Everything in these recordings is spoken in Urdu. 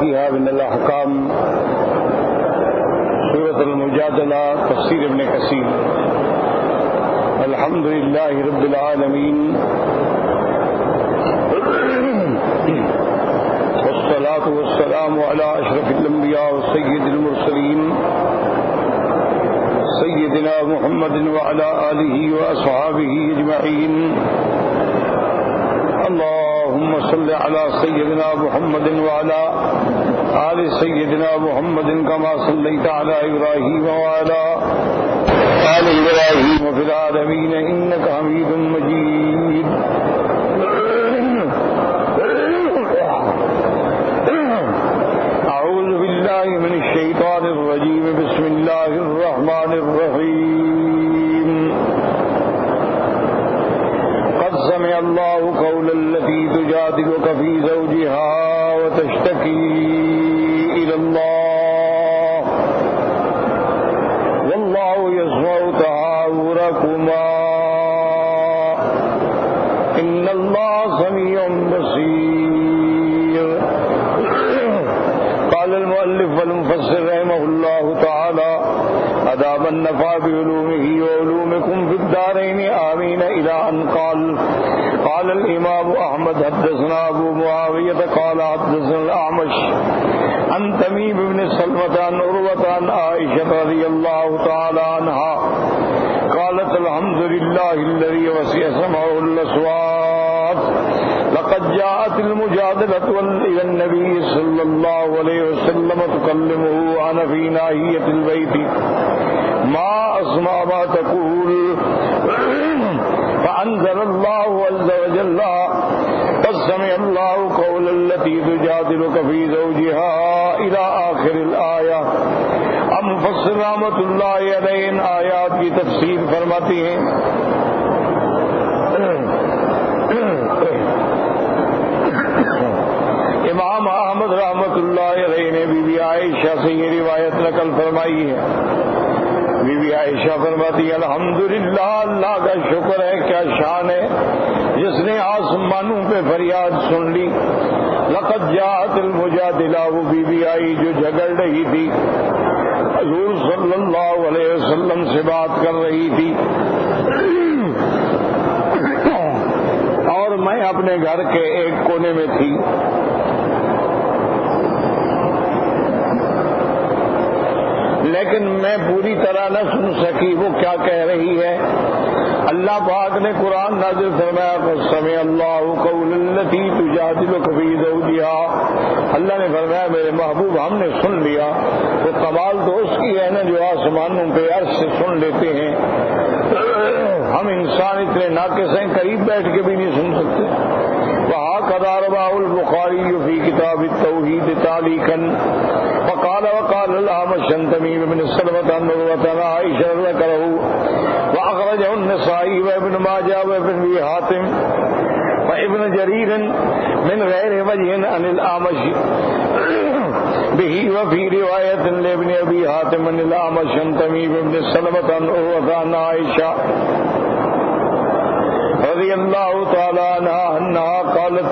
فيها من الأحكام سورة المجادلة تفسير ابن كثير. الحمد لله رب العالمين والصلاة والسلام على أشرف الأنبياء وسيد المرسلين سيدنا محمد وعلى آله وأصحابه أجمعين. اللهم صل على سيدنا محمد وعلى آل سيدنا محمد كما صليت على إبراهيم وعلى آل إبراهيم في العالمين إنك حميد مجيد. أعوذ بالله من الشيطان الرجيم. بسم الله الرحمن الرحيم. قد سمع الله قول التي تجادلك في زوجها وتشتكي إلى الله والله يسمع تحاوركما إن الله سميع بصير. قال المؤلف والمفسر رحمه الله تعالى أدام النفع بعلومه وعلومكم في الدارين آمين إلى أن قال الإمام أحمد حدثنا أبو معاوية قال حدثنا الأعمش عن تميم بن سلمة عن عروة عن عائشة رضي الله تعالى عنها قالت الحمد لله الذي وسع سمعه الأصوات لقد جاءت المجادلة إلى النبي صلى الله عليه وسلم تكلمه أنا في ناحية البيت ما أسمع ما تقول فأنزل الله عز وجل قد سمع الله قول التي تجادلك في زوجها إلى آخر الآية. اب مفسر رحمۃ اللہ علیہ ان آیات کی تفسیر فرماتی ہیں. امام احمد رحمۃ اللہ علیہ نے بی بی عائشہ سے یہ روایت نقل فرمائی ہے. بی بی عائشہ فرماتی ہے الحمدللہ اللہ کا شکر ہے، کیا شان ہے جس نے آسمانوں پہ فریاد سن لی. لقد جاءت المجادلہ، وہ بی بی آئی جو جھگڑ رہی تھی، حضور صلی اللہ علیہ وسلم سے بات کر رہی تھی اور میں اپنے گھر کے ایک کونے میں تھی. لیکن میں پوری طرح نہ سن سکی وہ کیا کہہ رہی ہے. اللہ پاک نے قرآن نازل فرمایا سمع اللہ قول التی تجادلک فی زوجہا. اللہ نے فرمایا میرے محبوب ہم نے سن لیا. وہ کمال تو اس کی ہے نا جو آسمانوں پہ عرش سے سن لیتے ہیں. ہم انسان اتنے ناقص ہیں قریب بیٹھ کے بھی نہیں سن سکتے. وہکذا رواه البخاری فی کتاب التوحید تعلیقا وقال الأعمش عن تميم بن سلمة عن عروة عن عائشة ذكره وأخرجه النسائي وابن ماجه وابن أبي حاتم وابن جرير من غير وجه عن الأعمش به وفي رواية لابن أبي حاتم عن الأعمش عن تميم بن سلمة عن عروة عن عائشة رضي الله تعالى عنها أنها قالت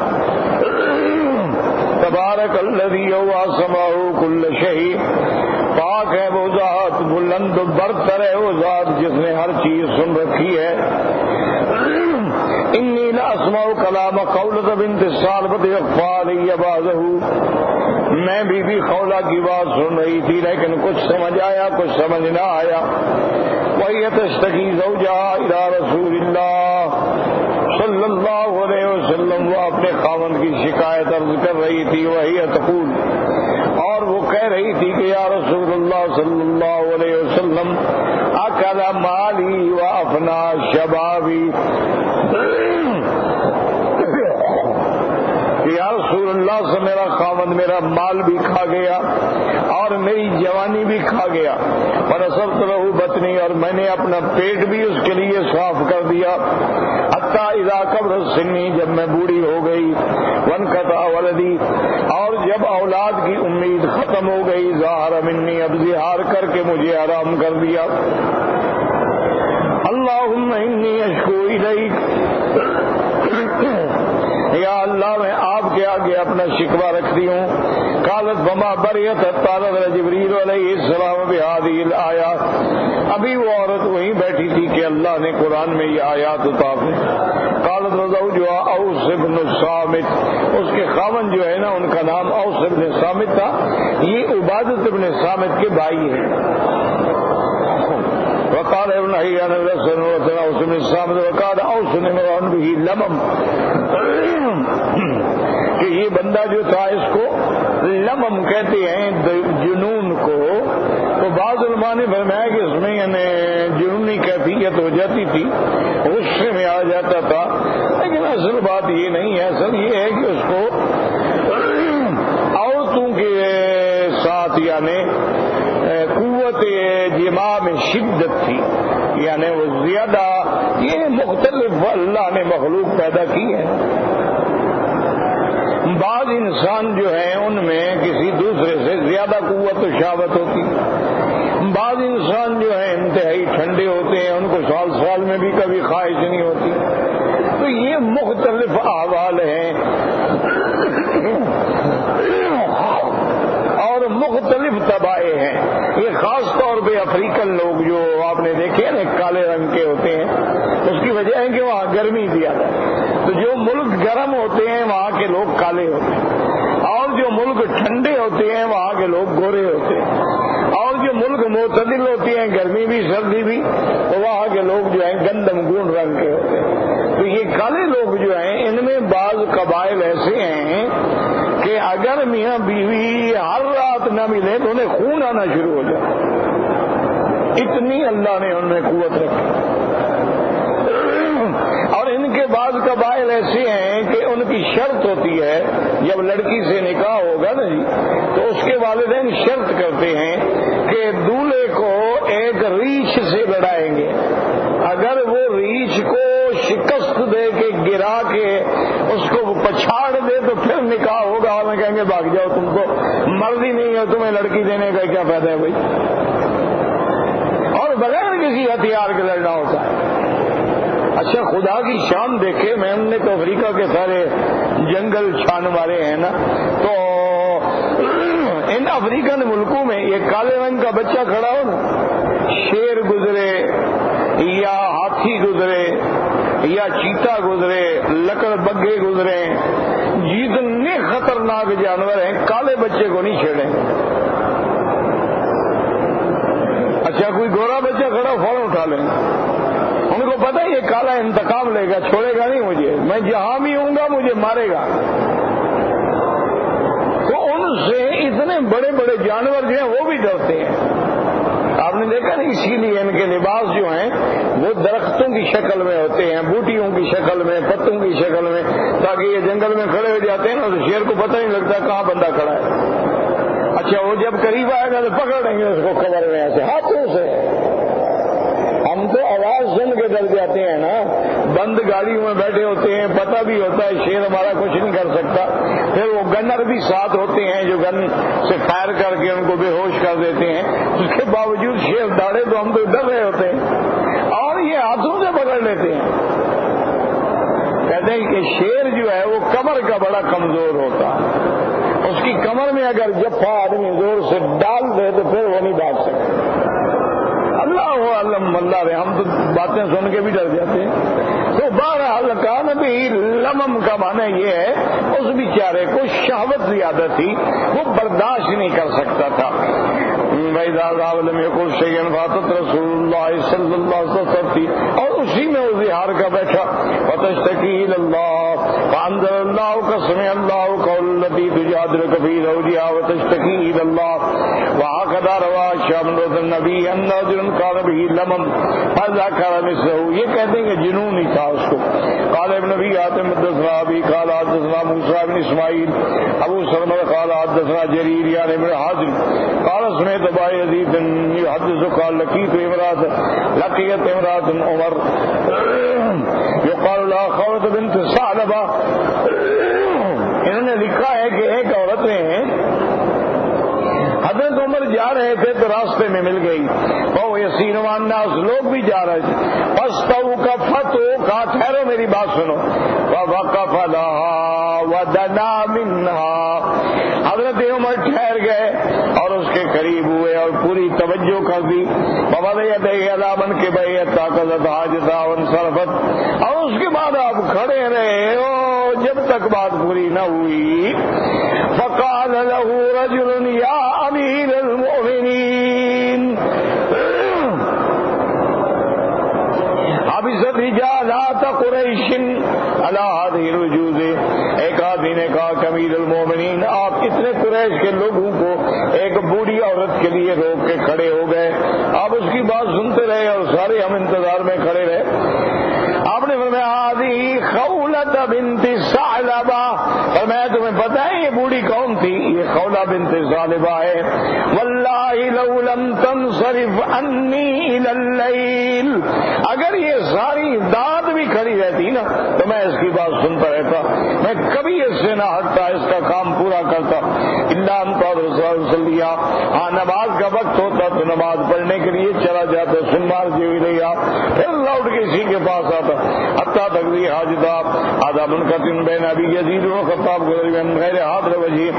تبارک الذی سمعہ کل شیء. پاک ہے وہ ذات، بلند و برتر ہے وہ ذات جس نے ہر چیز سن رکھی ہے. انی لاسمع کلام خولۃ بنت ثعلبۃ یخفی علی بعضہ. میں بی خولہ کی بات سن رہی تھی لیکن کچھ سمجھ آیا کچھ سمجھ نہ آیا. وہی تشتکی زوجہا الی رسول اللہ صلی اللہ علیہ وسلم. وہ اپنے خاوند کی شکایت عرض کر رہی تھی. وہی تقول، اور وہ کہہ رہی تھی کہ یا رسول اللہ صلی اللہ علیہ وسلم اکل مالی و افنا شبابی. یا رسول اللہ سے میرا خاوند میرا مال بھی کھا گیا اور میری جوانی بھی کھا گیا. فنصبت له بطنی، اور میں نے اپنا پیٹ بھی اس کے لیے صاف کر دیا. حتی اذا کبرت سنی، جب میں بوڑھی ہو گئی. وانقطع ولدی، اور جب اولاد کی امید ختم ہو گئی. ظاہر منی، اب ظہار کر کے مجھے آرام کر دیا. اللہم انی اشکو الیک، یا اللہ میں آپ کے آگے سے اپنا شکوہ رکھتی ہوں. قالت فما بریت حتی نزل جبریل علیہ السلام بہذہ الآیات. ابھی وہ عورت وہیں بیٹھی تھی کہ اللہ نے قرآن میں یہ آیات اتاری. قالت وزوجها اوس بن صامت. اس کے خاوند جو ہے نا ان کا نام اوس بن صامت تھا. یہ عبادت بن صامت کے بھائی ہیں. وقال ابن حیان الرسول وسلم اوس بن صامت وقال اوس امرأ به لمم کہ یہ بندہ جو تھا اس کو لمم کہتے ہیں جنون کو. تو بعض علماء نے فرمایا کہ اس میں یعنی جنونی کیفیت ہو جاتی تھی, غصے میں آ جاتا تھا, لیکن اصل بات یہ نہیں ہے. اصل یہ ہے کہ اس کو عورتوں کے ساتھ یعنی قوت جماع میں شدت تھی, یعنی وہ زیادہ یہ مختلف اللہ نے مخلوق پیدا کی ہے. بعض انسان جو ہیں ان میں کسی دوسرے سے زیادہ قوت و شہوت ہوتی, بعض انسان جو ہیں انتہائی ٹھنڈے ہوتے ہیں, ان کو سال سال میں بھی کبھی خواہش نہیں ہوتی. تو یہ مختلف احوال ہیں اور مختلف طبائع ہیں. یہ خاص طور پہ افریقن لوگ جو آپ نے دیکھے نا کالے رنگ کے ہوتے ہیں, اس کی وجہ ہے کہ وہاں گرمی زیادہ ہے. تو جو ملک گرم ہوتے ہیں وہاں کے لوگ کالے ہوتے ہیں, اور جو ملک ٹھنڈے ہوتے ہیں وہاں کے لوگ گورے ہوتے ہیں, اور جو ملک معتدل ہوتے ہیں گرمی بھی سردی بھی تو وہاں کے لوگ جو ہیں گندم گون رنگ کے ہوتے ہیں. تو یہ کالے لوگ جو ہیں ان میں بعض قبائل ایسے ہیں کہ اگر میاں بیوی ہر رات نہ ملے تو انہیں خون آنا شروع ہو جائے. اتنی اللہ نے ان میں قوت رکھی. اور ان کے بعض قبائل ایسے ہیں کہ ان کی شرط ہوتی ہے جب لڑکی سے نکاح ہوگا نا جی تو اس کے والدین شرط کرتے ہیں کہ دولہے کو ایک ریچھ سے لڑائیں گے. اگر وہ ریچھ کو شکست دے کے گرا کے اس کو پچھاڑ دے تو پھر نکاح ہوگا. اور کہیں گے بھاگ جاؤ, تم کو مرضی نہیں ہے, تمہیں لڑکی دینے کا کیا فائدہ ہے بھائی. اور بغیر کسی ہتھیار کے لڑنا ہوتا ہے. اچھا خدا کی شان دیکھے, میں نے تو افریقہ کے سارے جنگل چھان مارے ہیں نا, تو ان افریقن ملکوں میں یہ کالے رنگ کا بچہ کھڑا ہو نا, شیر گزرے یا ہاتھی گزرے یا چیتا گزرے, لکڑ بگھے گزرے, جتنے خطرناک جانور ہیں کالے بچے کو نہیں چھیڑیں. اچھا کوئی گورا بچہ کھڑا فوراً اٹھا لیں. ان کو پتہ ہے یہ کالا انتقام لے گا, چھوڑے گا نہیں مجھے, میں جہاں بھی ہوں گا مجھے مارے گا. تو ان سے اتنے بڑے بڑے جانور جو ہیں وہ بھی ڈرتے ہیں. آپ نے دیکھا نا, اسی لیے ان کے لباس جو ہیں وہ درختوں کی شکل میں ہوتے ہیں, بوٹیوں کی شکل میں, پتوں کی شکل میں, تاکہ یہ جنگل میں کھڑے ہو جاتے ہیں نا تو شیر کو پتہ نہیں لگتا کہاں بندہ کھڑا ہے. اچھا وہ جب قریب آئے گا تو پکڑ لیں گے اس کو کمر میں ایسے ہاتھوں سے. ہم تو آواز سن کے ڈر جاتے ہیں نا, بند گاڑیوں میں بیٹھے ہوتے ہیں, پتہ بھی ہوتا ہے شیر ہمارا کچھ نہیں کر سکتا. پھر وہ گنر بھی ساتھ ہوتے ہیں جو گن سے فائر کر کے ان کو بے ہوش کر دیتے ہیں. اس کے باوجود شیر داڑے تو ہم تو ڈر رہے ہوتے ہیں, اور یہ ہاتھوں سے پکڑ لیتے ہیں. کہتے ہیں کہ شیر جو ہے وہ کمر کا بڑا کمزور ہوتا ہے, اس کی کمر میں اگر جفا آدمی زور سے ڈال دے تو پھر وہ نہیں بھاگ سکتا. اللہ علم اللہ رہے, ہم تو باتیں سن کے بھی ڈر جاتے ہیں. تو بہرحال کان بھی لمم کا معنی یہ ہے اس بیچارے کو شہوت زیادہ تھی, وہ برداشت نہیں کر سکتا تھا. فاتت رسول اللہ صلی اللہ علیہ وسلم تھی, اور اسی میں وہ زہار کا بیٹھا. فتشتکی اللہ فانزل اللہ قسم اللہ قول التي تجادلك في زوجها وتشتكي الى الله وهكذا روى شامل النبي ان رجل كان به لمم فذكر مثله. یہ کہتے ہیں کہ جنون ہی تھا اس کو. قال ابن ابي حاتم حدثنا ابي قال حدثنا موسى بن اسماعيل ابو سلمہ قال حدثنا جرير يعني ابن حازم قال سمعت ابا يزيد يحدث قال لقيت امرأة عمر يقال لها خولة بنت ثعلبہ. انہوں نے لکھا ہے کہ ایک عورت نے حضرت عمر جا رہے تھے تو راستے میں مل گئی. وہ یسین الناس لوگ بھی جا رہے تھے. فاستوقفت, کہا ٹھہرو میری بات سنو. فوقف لها دنا منها. حضرت عمر ٹھہر گئے اور اس کے قریب ہوئے اور پوری توجہ کر دی. بابا علامن کے بھائی طاقت حاجتا انصرفت, اور اس کے بعد آپ کھڑے رہے ہو جب تک بات پوری نہ ہوئی. فقال له رجل یا امیر المؤمنین حبست رجالات قریش علی هذه الوجوه. ایک آدمی نے کہا کہ امیر المومنین آپ اتنے قریش کے لوگوں کو ایک بوڑھی عورت کے لیے روک کے کھڑے ہو گئے. آپ اس کی بات سنتے رہے اور سارے ہم انتظار میں کھڑے رہے. آپ نے فرمایا هذه خولة بنت ثعلبہ. فرمایا تمہیں پتہ ہے یہ بوڑھی کون تھی؟ یہ خولہ بنت ثعلبہ ہے. واللہ لو لم تنصرف عنی الی اللیل, اگر یہ ساری رات بھی کھڑی رہتی نا تو میں اس کی بات سنتا رہتا, میں کبھی اس سے نہ ہٹتا, اس کا کام پورا کرتا. الا ان تصلیا, ہاں نماز کا وقت ہوتا تو نماز پڑھنے کے لیے چلا جاتا, سنمار جو ہی رہا پھر لوٹ کے اسی کے پاس آتا. حتیٰ تقضی حاجتا آدھا منقطع بین ابی یزید و خطاب غیر حاضر وجہ.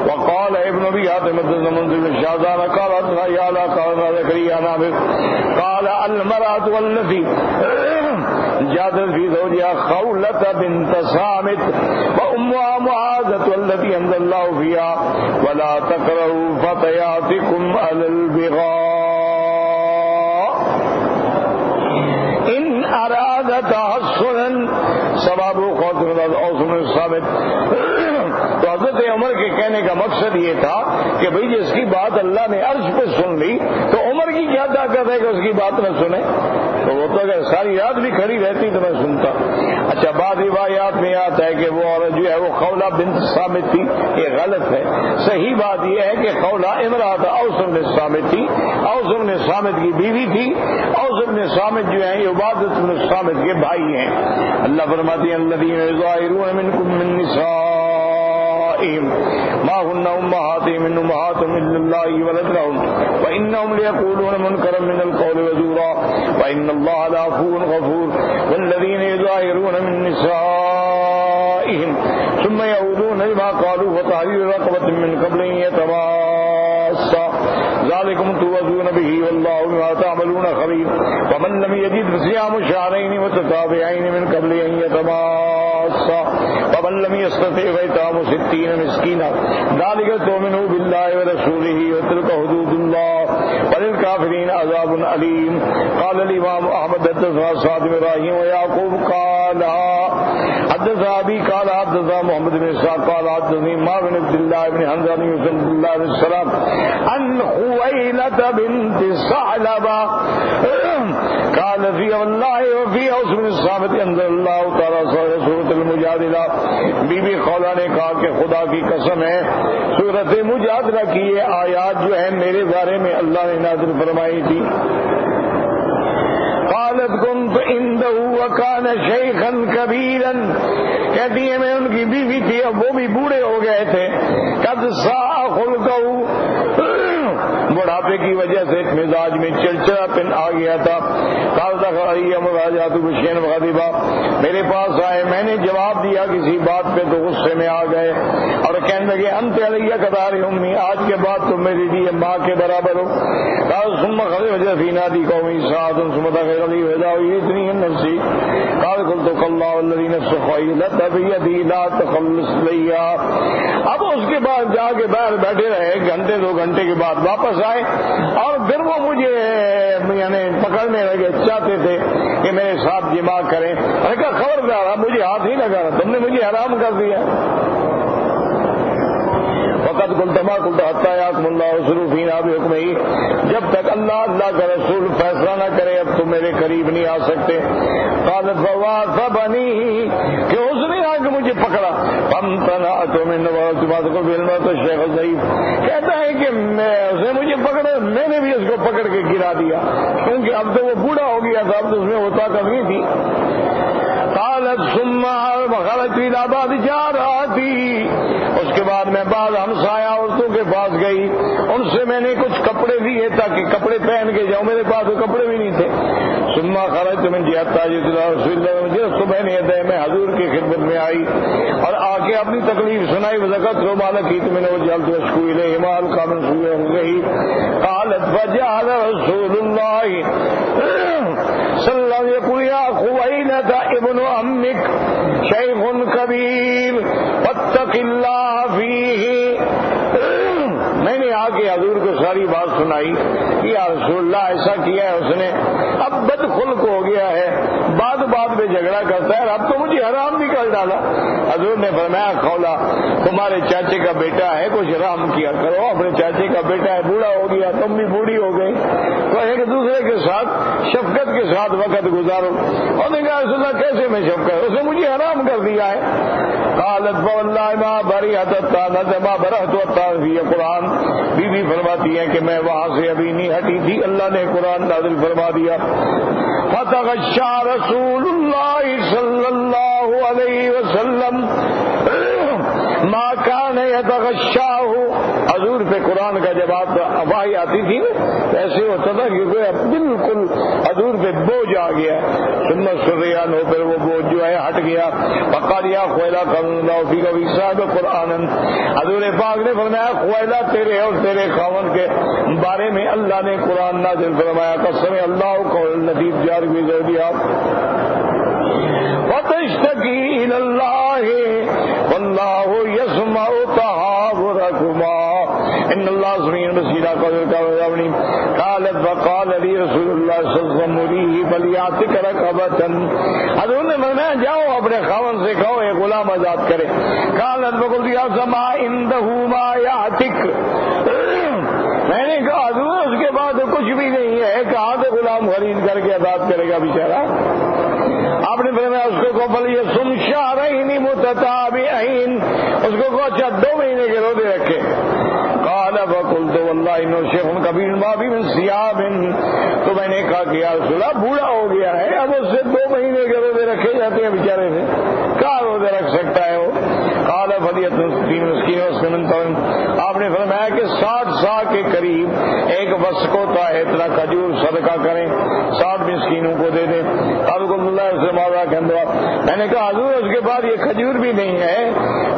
وقال ابن ابی حاتم منزل شاہزانہ قال حدثنا یعلا قال زکریا نابغ قال المرأة والتي جادت في زوجها خولة بنت صامت وأمها معاذة التي أنزل الله فيها ولا تكرهوا فتياتكم على البغاء إن أراد تحصنا ثواب خاطر أوصل ثابت. تو حضرت عمر کے کہنے کا مقصد یہ تھا کہ بھئی جس کی بات اللہ نے عرش پہ سن لی تو عمر کی کیا طاقت ہے کہ اس کی بات نہ سنے؟ تو وہ تو اگر ساری رات بھی کھڑی رہتی تو میں سنتا. اچھا بعض روایات میں آتا ہے کہ وہ عورت جو ہے وہ خولہ بنت صامت تھی, یہ غلط ہے. صحیح بات یہ ہے کہ خولہ امرأۃ اوس بن صامت تھی. اوس بن صامت کی بیوی تھی. اوس بن صامت جو ہیں یہ عبادۃ بن صامت کے بھائی ہیں. اللہ فرماتے ہیں الذین یظاہرون منکم من نسائہم ما هن امہاتہم ان امہاتہم الا اللہ ولدنہم وانہم لیقولون منکرا من القول وزورا وان اللہ لعفو غفور. والذین یظاہرون من نسائہم ثم یعودون لما قالوا فتحریر رقبۃ من قبل ان یتماسا ذلكم توعظون به والله بما تعملون خبير. ومن لم يجد فصيام شهرين متتابعين من قبل ان يتماسا ومن لم يستطع فإطعام 60 مسكينا ذلك تؤمنون بالله ورسوله وتلك حدود الله وللكافرين عذاب أليم. قال الإمام أحمد حدثنا سعد بن إبراهيم ويعقوب قال حدثنا أبي قال حدثنا محمد بن إسحاق قال حدثني مالك بن عبد الله بن حمزة بن يوسف بن الله بن السلام عن خويلة بنت ثعلبة قال في والله وفي أوس بن الصامت أنزل الله تعالى سورة المجادلة. بی بی خولہ نے کہا کہ خدا کی قسم ہے سورۃ مجادلہ کی یہ آیات جو ہے میرے بارے میں اللہ نے نازل فرمائی تھی. قالت كنت عنده وكان شيخا كبيرا, کہتی ہے میں ان کی بیوی تھی اب وہ بھی بوڑھے ہو گئے تھے. قد ساء خلقه, بڑھاپے کی وجہ سے مزاج میں چڑچڑا پن آ گیا تھا. میرے پاس آئے, میں نے جواب دیا کسی بات پہ تو غصے میں آ گئے اور کہنے لگے انت علیہ قدار امی, آج کے بعد تم میرے لیے ماں کے برابر ہو. قال ثم خرج في نادي قومي ساعة ثم دخل لي وذا يدني النفسي قال قلت الله الذي نفس خويلة بيدي لا تخلص ليا. اب اس کے بعد جا کے باہر بیٹھے رہے, گھنٹے 2 گھنٹے کے بعد واپس آئے اور پھر وہ مجھے یعنی پکڑنے لگے, چاہتے تھے کہ میرے ساتھ جماع کریں. میں نے کہا خبردار مجھے ہاتھ ہی لگا رہا, تم نے مجھے حرام کر دیا. وقت کلتما کلتا حتیٰ یاکم اللہ رسول فینا بحکم ہی, جب تک اللہ کا رسول فیصلہ نہ کرے اب تم میرے قریب نہیں آ سکتے. قالت فواثبنی, کہ اس نے آ کے مجھے پکڑا. فامتنعت من بات کو بلما تو شیخ ضعیف کہتا ہے کہ اس نے مجھے پکڑا, میں نے بھی اس کو پکڑ کے گرا دیا کیونکہ اب تو وہ بوڑھا ہو گیا تھا, اب تو اس میں وہ طاقت نہیں تھی. قالت ثم خرجت الى بعض جاراتي, اس کے بعد میں بعض ہمسایہ اور عورتوں کے پاس گئی، ان سے میں نے کچھ کپڑے لیے تاکہ کپڑے پہن کے جاؤں، میرے پاس تو کپڑے بھی نہیں تھے۔ ثم خرجت من جهة رسول اللہ، مجھے صبح نے دے میں حضور کی خدمت میں آئی اور آ کے اپنی تکلیف سنائی، وذكرت ما لقيت منه وجعلت اشكو اليه ما القى من سوءه قالت فجعل رسول الله صلی اللہ علیہ وسلم يقول يا خويلة ابن عمك شيخ كبير فاتق الله فيه۔ میں نے آ کے حضور کو ساری بات سنائی کہ یا رسول اللہ ایسا کیا ہے اس نے، اب بد خلق ہو گیا ہے، بات میں جھگڑا کرتا ہے، اب تو مجھے حرام بھی کر ڈالا۔ حضور نے فرمایا خولا تمہارے چاچے کا بیٹا ہے، کچھ حرام کیا کرو، اپنے چاچے کا بیٹا ہے، بوڑھا ہو گیا، تم بھی بوڑھی ہو گئی، تو ایک دوسرے کے ساتھ شفقت کے ساتھ وقت گزارو۔ اور نے کہا رسول اللہ کیسے میں شفقت، اس نے مجھے حرام کر دیا ہے۔ قالت فواللہ ما بریت الطعنۃ ما برأت الطعن فی قرآن، بی بی فرماتی ہیں کہ میں وہاں سے ابھی نہیں ہٹی تھی، اللہ نے قرآن نازل فرما دیا۔ فتغشى رسول اللہ صلی اللہ علیہ وسلم ما كان يتغشاه، حضور پہ قرآن کا جب وحی آتی تھی نا ایسے ہوتا تھا کہ بالکل حضور پہ بوجھ آ گیا، سنت سریان ہو پھر وہ بوجھ جو ہے ہٹ گیا۔ فقال یا خویلہ قال اللہ فیک وصاب قرآن، حضور پاک نے فرمایا خویلہ تیرے اور تیرے خاوند کے بارے میں اللہ نے قرآن نازل فرمایا، قسم اللہ قول الذی جار فی زوجہا وتشتکی الی اللہ واللہ یسمع تحاورکما ان اللہ سمیع بصیر قالت فقال لی رسول اللہ صلی اللہ علیہ وسلم مریہ فلیاتک رقبۃ، حضور نے فرمایا جاؤ اپنے خاوند سے کہو ایک غلام آزاد کرے۔ قالت فقلت یا سما عنده ما یاتک، میں نے کہا حضور اس کے بعد کچھ بھی نہیں ہے، کہاں سے غلام خرید کر کے آزاد کرے گا بیچارہ؟ آپ نے فرمایا اس کو فلیصم شہرین متتابعین، اس کو کہو اچھا 2 مہینے کے روزے رکھے۔ قال فقلت واللہ انہ شیخ کبیر ما بی من صیام، تو میں نے کہا کہ یا رسول اللہ بوڑھا ہو گیا ہے، اب اس سے 2 مہینے کے روزے رکھے جاتے ہیں بیچارے سے، کہاں روزے رکھ سکتا ہے وہ؟ قال فلیۃ مسکین مسکین، آپ نے فرمایا کہ 60 سا کے قریب ایک وسق ہوتا ہے، اتنا کھجور صدقہ کریں، 60 مسکینوں کو دے دیں۔ قال اللہ سے ماذا کہندوا، میں نے کہا حضور اس کے بعد یہ کھجور بھی نہیں ہے۔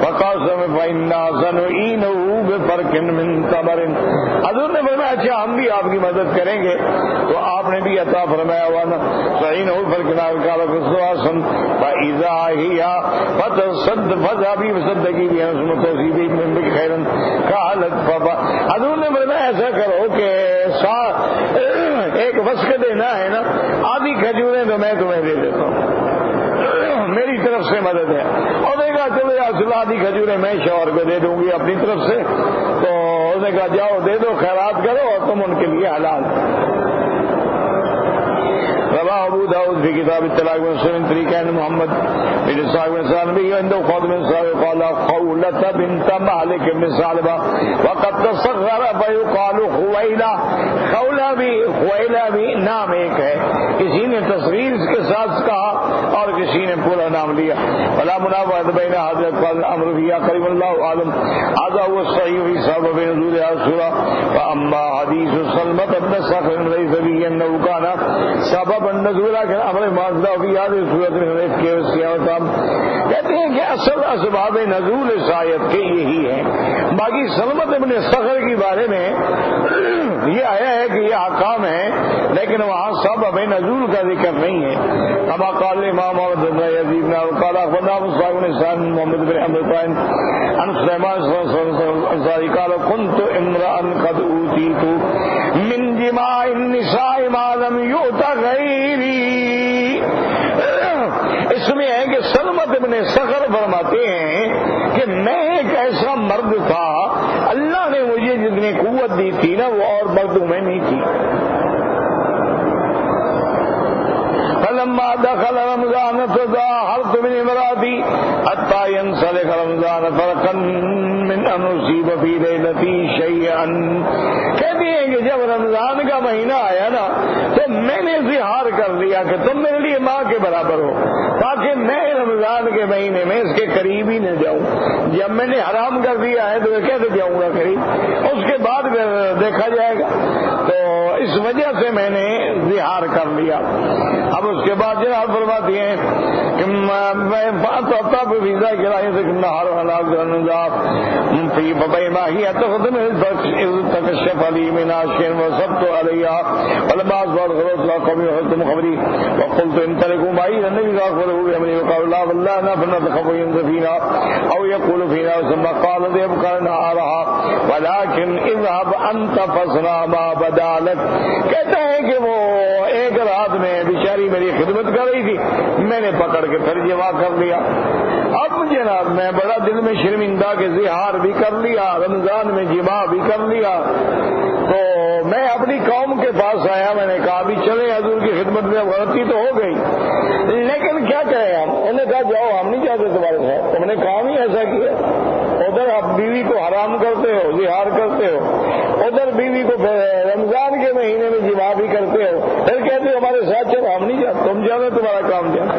فقاسم فإنا سنعینہ بفرق من تمر، حضور نے فرمایا اچھا ہم بھی آپ کی مدد کریں گے، تو آپ نے بھی عطا فرمایا وانا سعینہ بفرق قال رسول فإذا هي فتصدق فذهبي وصدقي بها ثم تصيبي من بك خيرا قالت فبا، حضور نے فرمایا ایسا کرو کہ ایک وسق دینا ہے نا، آدھی کھجوریں تو میں تمہیں دے دیتا ہوں، میری طرف سے مدد ہے۔ اور نے کہا چلو یا رسول اللہ آدھی کھجوریں میں شوہر کو دے دوں گی اپنی طرف سے، تو اس نے کہا جاؤ دے دو، خیرات کرو اور تم ان کے لیے حلال۔ روا ابو داؤد في كتاب الطلاق وسلم طريق ان محمد بن صالح بن سالم عنده خالد بن صالح قال خولة بنت مالك بن ثعلبة وقد تصغر فيقال خويلة، خويلة بھی نام ایک ہے، کسی نے تصغیر اس کے ساتھ کہا اور کسی نے پورا نام لیا۔ فلا منافات بین حضرت قال الامر فيها قريب الله اعلم، هذا هو الصحيح في سبب نزول السورة۔ فاما حديث سلمة بن صخر ليس فيه انه كان سبب النزول کے امر معذہ فی هذه الصورة من کے سیاستام، کہتے ہیں کہ اصل اسباب نزول اس آیت کے یہی ہیں، باقی سلمة بن صخر کے بارے میں یہ آیا ہے کہ یہ احکام ہے، لیکن وہاں سبب نزول کا ذکر نہیں ہے۔ کما قال امام محمد بن یزید نے قال اخبرنا مصعب بن سعد محمد بن عمرو بن عن سليمان الانصاري قال كنت امرا قد اوتيت من جماع النساء ما لم يؤت غيري، اس میں ہے کہ سلمة بن صخر فرماتے ہیں کہ میں ایک ایسا مرد تھا اللہ نے مجھے جتنی قوت دی تھی نا وہ اور مردوں میں نہیں تھی۔ فلما دخل دخل رمضان تظاهرت من امرأتي حتى ينسلخ رمضان فرقا من ان اصيب في ليلتي شيئا. کہتی ہیں کہ جب رمضان کا مہینہ آیا نا تو میں نے اظہار کر لیا کہ تم میرے لیے ماں کے برابر ہو، تاکہ میں رمضان کے مہینے میں اس کے قریب ہی نہ جاؤں. جب میں نے حرام کر دیا ہے تو کیسے جاؤں گا قریب؟ اس کے بعد دیکھا جائے گا. تو اس وجہ سے میں نے اظہار کر لیا. اب اس کے بعد جناب فرماتی ہیں کہ میں تب ویزا کرائے سے نہار حلال گرنزاب فی ببئی ماہی اتخذم تکشف علی من عاشر وصبت علیہ ولباس بعد غلط لا قومی وحدتم خبری وقلت انتلقوا معی النبی ذا خبره بحملی وقال اللہ واللہ نفرنا تخفین فینا او یقول فینا ثم قال دیب کرنا آرہا ولیکن اذهب انت فسنا ما بدالت. کہتا ہے کہ وہ ایک رات میں بیچاری میری خدمت کر رہی تھی، میں نے پکڑ کے پھر جمع کر لیا. اب جناب میں بڑا دل میں شرمندہ کہ زہار بھی کر لیا، رمضان میں جمع بھی کر لیا. تو میں اپنی قوم کے پاس آیا، میں نے کہا بھی چلے حضور کی خدمت میں غلطی تو ہو گئی لیکن کیا کریں ہم. انہوں نے کہا جاؤ ہم نہیں چاہتے تمہارے ساتھ، تم نے کام ہی ایسا کیا. ادھر آپ بیوی کو حرام کرتے ہو، زہار کرتے ہو، ادھر بیوی کو رمضان کے مہینے میں جمع بھی کرتے ہو، پھر کہتے ہو ہمارے ساتھ چلو ہم نہیں جاتے، تم جانے تمہارا کام جانا.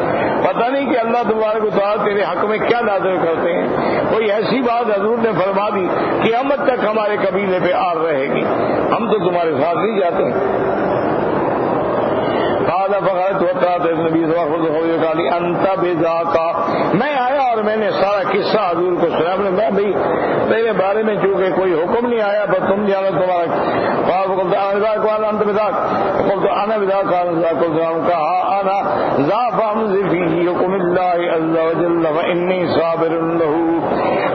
پتہ نہیں کہ اللہ تبارک و تعالیٰ تیرے حق میں کیا نازل کرتے ہیں. کوئی ایسی بات حضور نے فرما دی کہ قیامت تک ہمارے قبیلے پہ آر رہے گی، ہم تو تمہارے ساتھ نہیں جاتے. میں آیا اور میں نے سارا قصہ حضور کو سنا. میں بھائی تیرے بارے میں چونکہ کوئی حکم نہیں آیا پر تم جانا تمہارا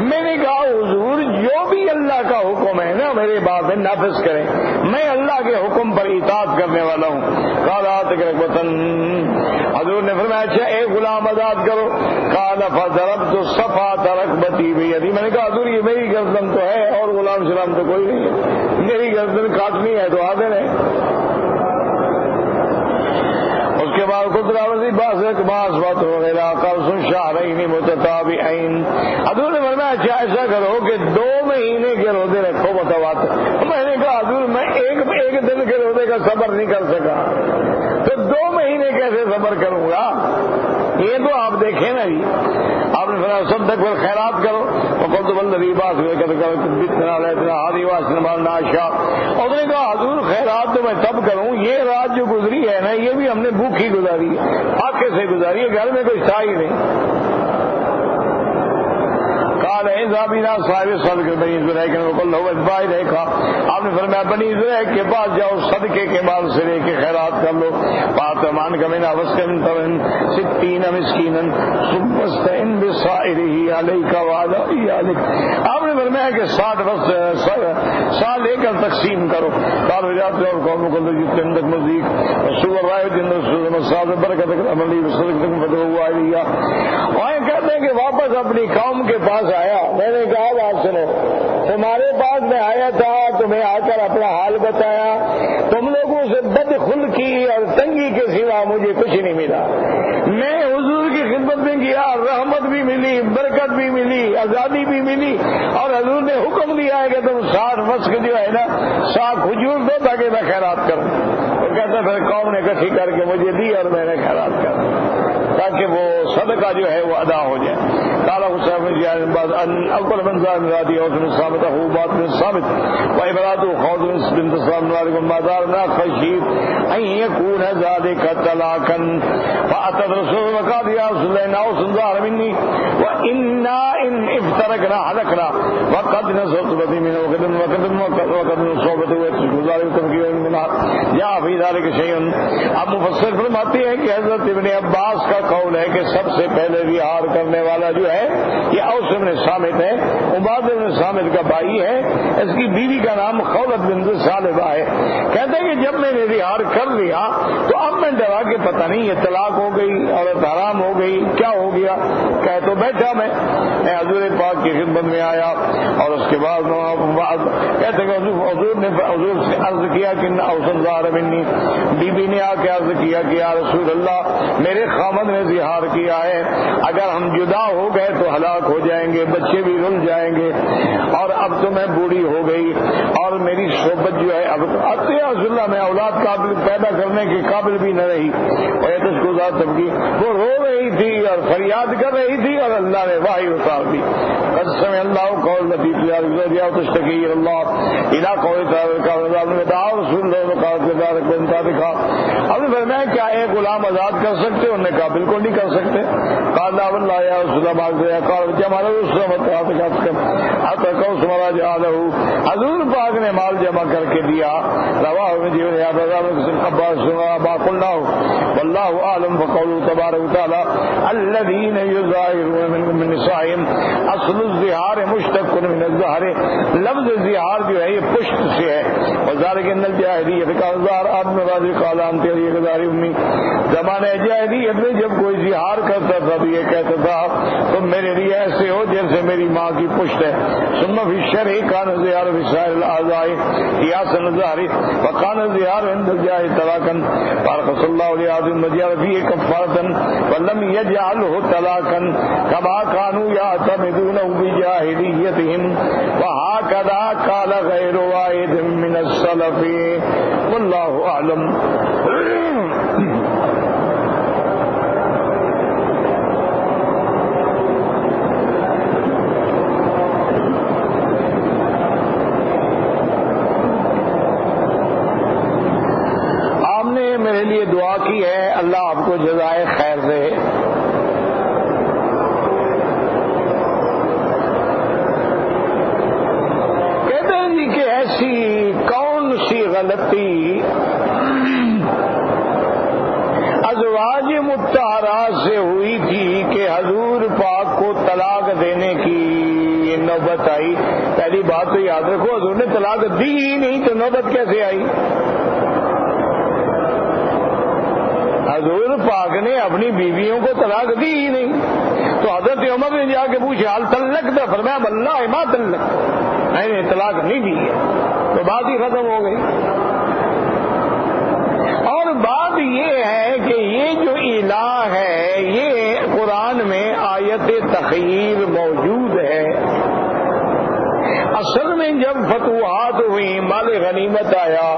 میں نے کہا حضور جو بھی اللہ کا حکم ہے نا میرے بات نافذ کریں، میں اللہ کے حکم پر اطاعت کرنے والا ہوں. حضور نے فرمایا اچھا ایک غلام آزاد کرو. قال فضربت صفحة ركبتي بيدي. میں نے کہا حضور یہ میری گردن تو ہے اور غلام سلام تو کوئی نہیں ہے، میری گردن کاٹنی ہے تو حاضر ہے. اس کے بعد خدرہ وزی باس بات وغیرہ قرص شہرین متتابعین. حضور نے فرمایا اچھا ایسا کرو کہ 2 مہینے کے روزے رکھو متواتر. میں نے کہا حضور میں ایک دن کے روزے کا صبر نہیں کر سکا تو 2 مہینے کیسے صبر کروں گا. یہ تو آپ دیکھیں نا جی، آپ نے فرمایا سب تک پر خیرات کرو. وقلت والذی باس بتنا لیتنا ہادی واسنمان ناشا. اور نے کہا حضور خیرات تو میں تب کروں، یہ رات جو گزری ہے نا یہ بھی ہم نے بھوکھی گزاری ہے، آنکھیں سے گزاری ہے، گھر میں کوئی تھا ہی نہیں. آپ نے فرمایا بنی زریق کے پاس جاؤ، صدقے کے مال سے لے کے خیرات کر لو. پاتمان کا منا وسطن ترن 60 مسکینا سبستن بسائره علیک وعلیک. آپ نے فرمایا کہ 60 لے کر تقسیم کرو. کار ہو جاتے اور قوموں کو جتنے اندر مزید سور رائے جن مساج برکت عملی صدق فتح ہوا لیا. وہاں کہتے ہیں کہ واپس اپنی قوم کے پاس آیا. میں نے کہا بات سنو، تمہارے پاس میں آیا تھا، تمہیں آ کر اپنا حال بتایا، تم لوگوں سے بدخلقی اور تنگی کے سوا مجھے کچھ نہیں ملا. میں حضور کی خدمت میں کیا، رحمت بھی ملی، برکت بھی ملی، آزادی بھی ملی، اور حضور نے حکم دیا ہے کہ تم 60 وسق جو ہے نا 60 کھجور دو تاکہ میں خیرات کروں. وہ کہتے پھر قوم نے اکٹھی کر کے مجھے دی اور میں نے خیرات کر تاکہ وہ صدقہ جو ہے وہ ادا ہو جائے. قال حسین اول من ذا مرادی اور ثابت خوبات میں ثابت وعبرات خوض بنت سلام علیکم مادار نا خشید ان يكون ذلك طلاقا فاتى رسول وقال يا رسول الله ناو سنزار مني وانا ان افترقنا حلقنا وقد نصرت بدي من وقد صحبت وگزار تفکیر من یا فی ذلك شيء. اب مفسر فرماتے ہیں کہ حضرت ابن عباس کا قول ہے کہ سب سے پہلے وہار کرنے والا جو ہے یہ اوس بن صامت ہے، عباد بن صامت کا بھائی ہے. اس کی بیوی کا نام خولت بنت ثعلبہ ہے. کہتے ہیں کہ جب میں نے وہار کر لیا تو اب میں ڈرا کہ پتہ نہیں یہ طلاق ہو گئی، عورت حرام ہو گئی، کیا ہو گیا. کہہ تو بیٹھا میں میں حضور پاک کی خدمت میں آیا اور اس کے بعد کہتے کہ حضور نے حضور سے عرض کیا کہ اوسن ظاہر منی، بی بی نے آ کے عرض کیا کہ یا رسول اللہ میرے خامد نے زہار کیا ہے، اگر ہم جدا ہو گئے تو ہلاک ہو جائیں گے، بچے بھی رل جائیں گے، اور اب تو میں بوڑھی ہو گئی اور میری صحبت جو ہے اب یا رسول اللہ میں اولاد قابل پیدا کرنے کے قابل بھی نہ رہی، اور سب کی وہ رو رہی تھی اور فریاد کر رہی تھی اور اللہ نے وحی اتار دی، قسم اللہ قول لطیف دیا تشتکی اللہ الا قول رسول اللہ دکھا۔ اب فرمایا کیا ایک غلام آزاد کر سکتے؟ انہوں نے کہا بالکل نہیں کر سکتے۔ قال لا والله یا رسول اللہ باغ سے قال جمع حضور پاک نے مال جمع کر کے دیا، رواہ واللہ اعلم فقوله تبارک وتعالی الذین یظاہرون من نسائهم، اصل الظہار مشتق من الظہر، لفظ ظہار جو ہے یہ پشت سے ہے، وذالک ان الجاہلیۃ کا ظہار آدم راضی قال انت ظہار امی، زمانہ جاہلیت میں جب کوئی ظہار کرتا تھا تو یہ کہتا تھا تم میرے لیے ایسے ہو جیسے میری ماں کی پشت ہے۔ ثم فی الشرع کان ظہار فی سائر الاعضاء قیاسا ظہر وکان ظہار عند الجاہ طلاقا بارک صلی اللہ علیہ وسلم وجعل فيه كفارة ولم يجعله طلاقا كما كانوا يعتمدونه بجاهليتهم وهكذا قال غير واحد من السلف والله أعلم۔ میرے لیے دعا کی ہے، اللہ آپ کو جزائے خیر دے۔ کہتے ہیں جی کہ ایسی کون سی غلطی ازواج مطہرات سے ہوئی تھی کہ حضور پاک کو طلاق دینے کی نوبت آئی؟ پہلی بات تو یاد رکھو حضور نے طلاق دی ہی نہیں تو نوبت کیسے آئی؟ حضور پاک نے اپنی بیویوں کو طلاق دی ہی نہیں، تو حضرت عمر نے جا کے پوچھا حال طلق تھا، فرمایا واللہ ما طلق، نہیں طلاق نہیں دی ہے، تو بات ہی ختم ہو گئی۔ اور بات یہ ہے کہ یہ جو الہ ہے یہ قرآن میں آیت تخیر موجود ہے۔ اصل میں جب فتوحات ہوئی، مال غنیمت آیا،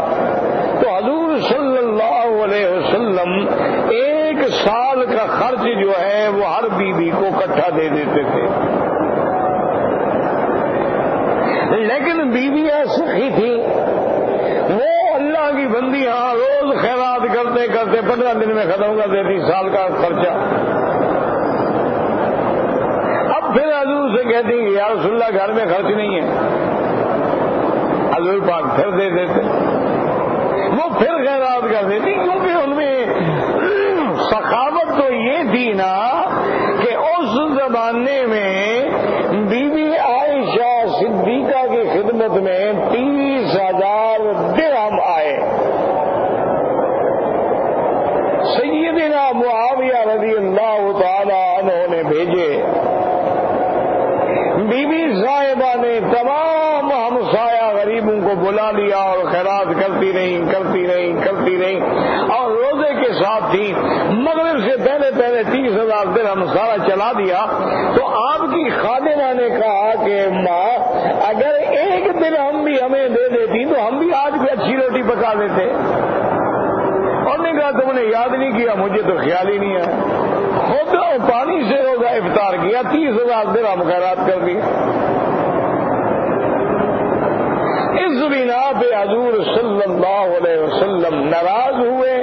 تو حضور صلی اللہ علیہ وسلم ایک سال کا خرچ جو ہے وہ ہر بیوی کو اکٹھا دے دیتے تھے، لیکن بیویاں سخی تھیں، وہ اللہ کی بندیاں روز خیرات کرتے کرتے 15 دن میں ختم کر دیتی سال کا خرچہ۔ اب پھر حضور سے کہتی کہ یا رسول اللہ گھر میں خرچ نہیں ہے، حضور پاک پھر دے دیتے، وہ پھر خیرات کر دیتی، کیونکہ ان میں سخاوت تو یہ تھی نا کہ اس زمانے میں بی بی عائشہ صدیقہ کی خدمت میں 30,000 درہم آئے، سیدنا معاویہ رضی اللہ تعالی عنہ نے بھیجے، بی بی صاحبہ نے تمام ہمسایہ غریبوں کو بلا لیا اور خیرات کرتی رہی اور روزے کے ساتھ تھی، مغرب سے پہلے 30,000 درہم سارا چلا دیا۔ تو آپ کی خادمہ نے کہا کہ ماں اگر 1 درہم بھی ہمیں دے دیتی تو ہم بھی آج بھی اچھی روٹی پکا دیتے۔ اور نے کہا تم نے یاد نہیں کیا؟ مجھے تو خیال ہی نہیں آیا، خود پانی سے روزہ افطار کیا، 30,000 درہم خیرات کر دی۔ اس بنا پہ حضور صلی اللہ علیہ وسلم ناراض ہوئے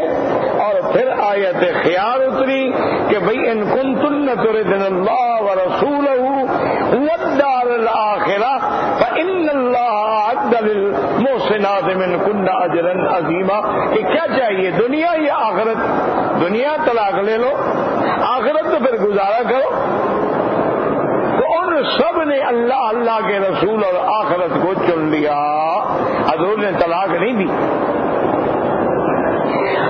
اور پھر آیت خیار اتری کہ بھئی ان کنتن تردن اللہ ورسولہ والدار الآخرہ فإن اللہ اعد للمحسنات منکن اجرا عظیما، کہ کیا چاہیے دنیا یا آخرت؟ دنیا طلاق لے لو، آخرت تو پھر گزارا کرو۔ تو ان سب نے اللہ کے رسول اور آخرت کو چن لیا، حضور نے طلاق نہیں دی۔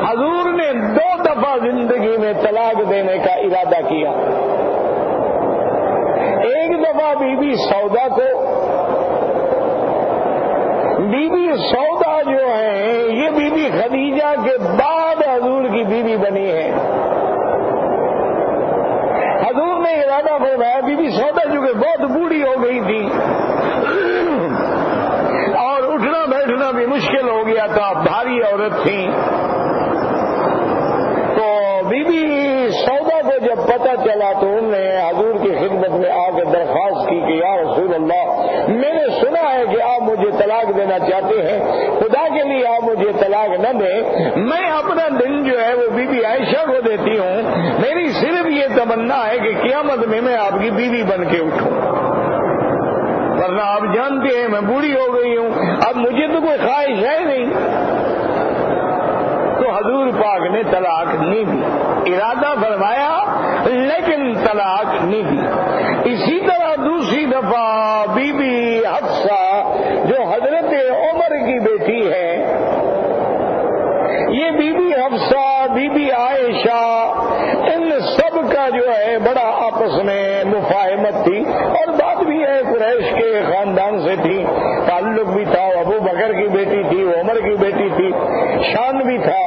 حضور نے 2 دفعہ زندگی میں طلاق دینے کا ارادہ کیا، ایک دفعہ بی بی سودا جو ہے یہ بی بی خدیجہ کے بعد حضور کی بیوی بنی ہے. حضور نے ارادہ فرمایا بی بی سودا جو کہ بہت بوڑھی ہو گئی تھی اور اٹھنا بیٹھنا بھی مشکل ہو گیا تھا، بھاری عورت تھی، تو بی بی سودا کو جب پتہ چلا تو انہوں نے حضور کی خدمت میں آ کے درخواست کی کہ یا رسول اللہ، میں نے سنا ہے کہ آپ مجھے طلاق دینا چاہتے ہیں، خدا کے لیے آپ مجھے طلاق نہ دیں، میں اپنا دن جو ہے وہ بی بی عائشہ کو دیتی ہوں، میری صرف یہ تمنا ہے کہ قیامت میں آپ کی بیوی بن کے اٹھوں، ورنہ آپ جانتے ہیں میں بوڑھی ہو گئی ہوں، اب مجھے تو کوئی خواہش ہے نہیں. تو حضور پاک نے طلاق نہیں دی، ارادہ فرمایا لیکن طلاق نہیں دی. اسی طرح دوسری دفعہ بی بی حفصہ جو حضرت عمر کی بیٹی ہے، یہ بی بی حفصہ، بی بی عائشہ، ان سب کا جو ہے بڑا آپس میں مفاہمت تھی، اور بات بھی ہے قریش کے خاندان سے تھی، تعلق بھی تھا، ابو بکر کی بیٹی تھی، عمر کی بیٹی تھی، شان بھی تھا.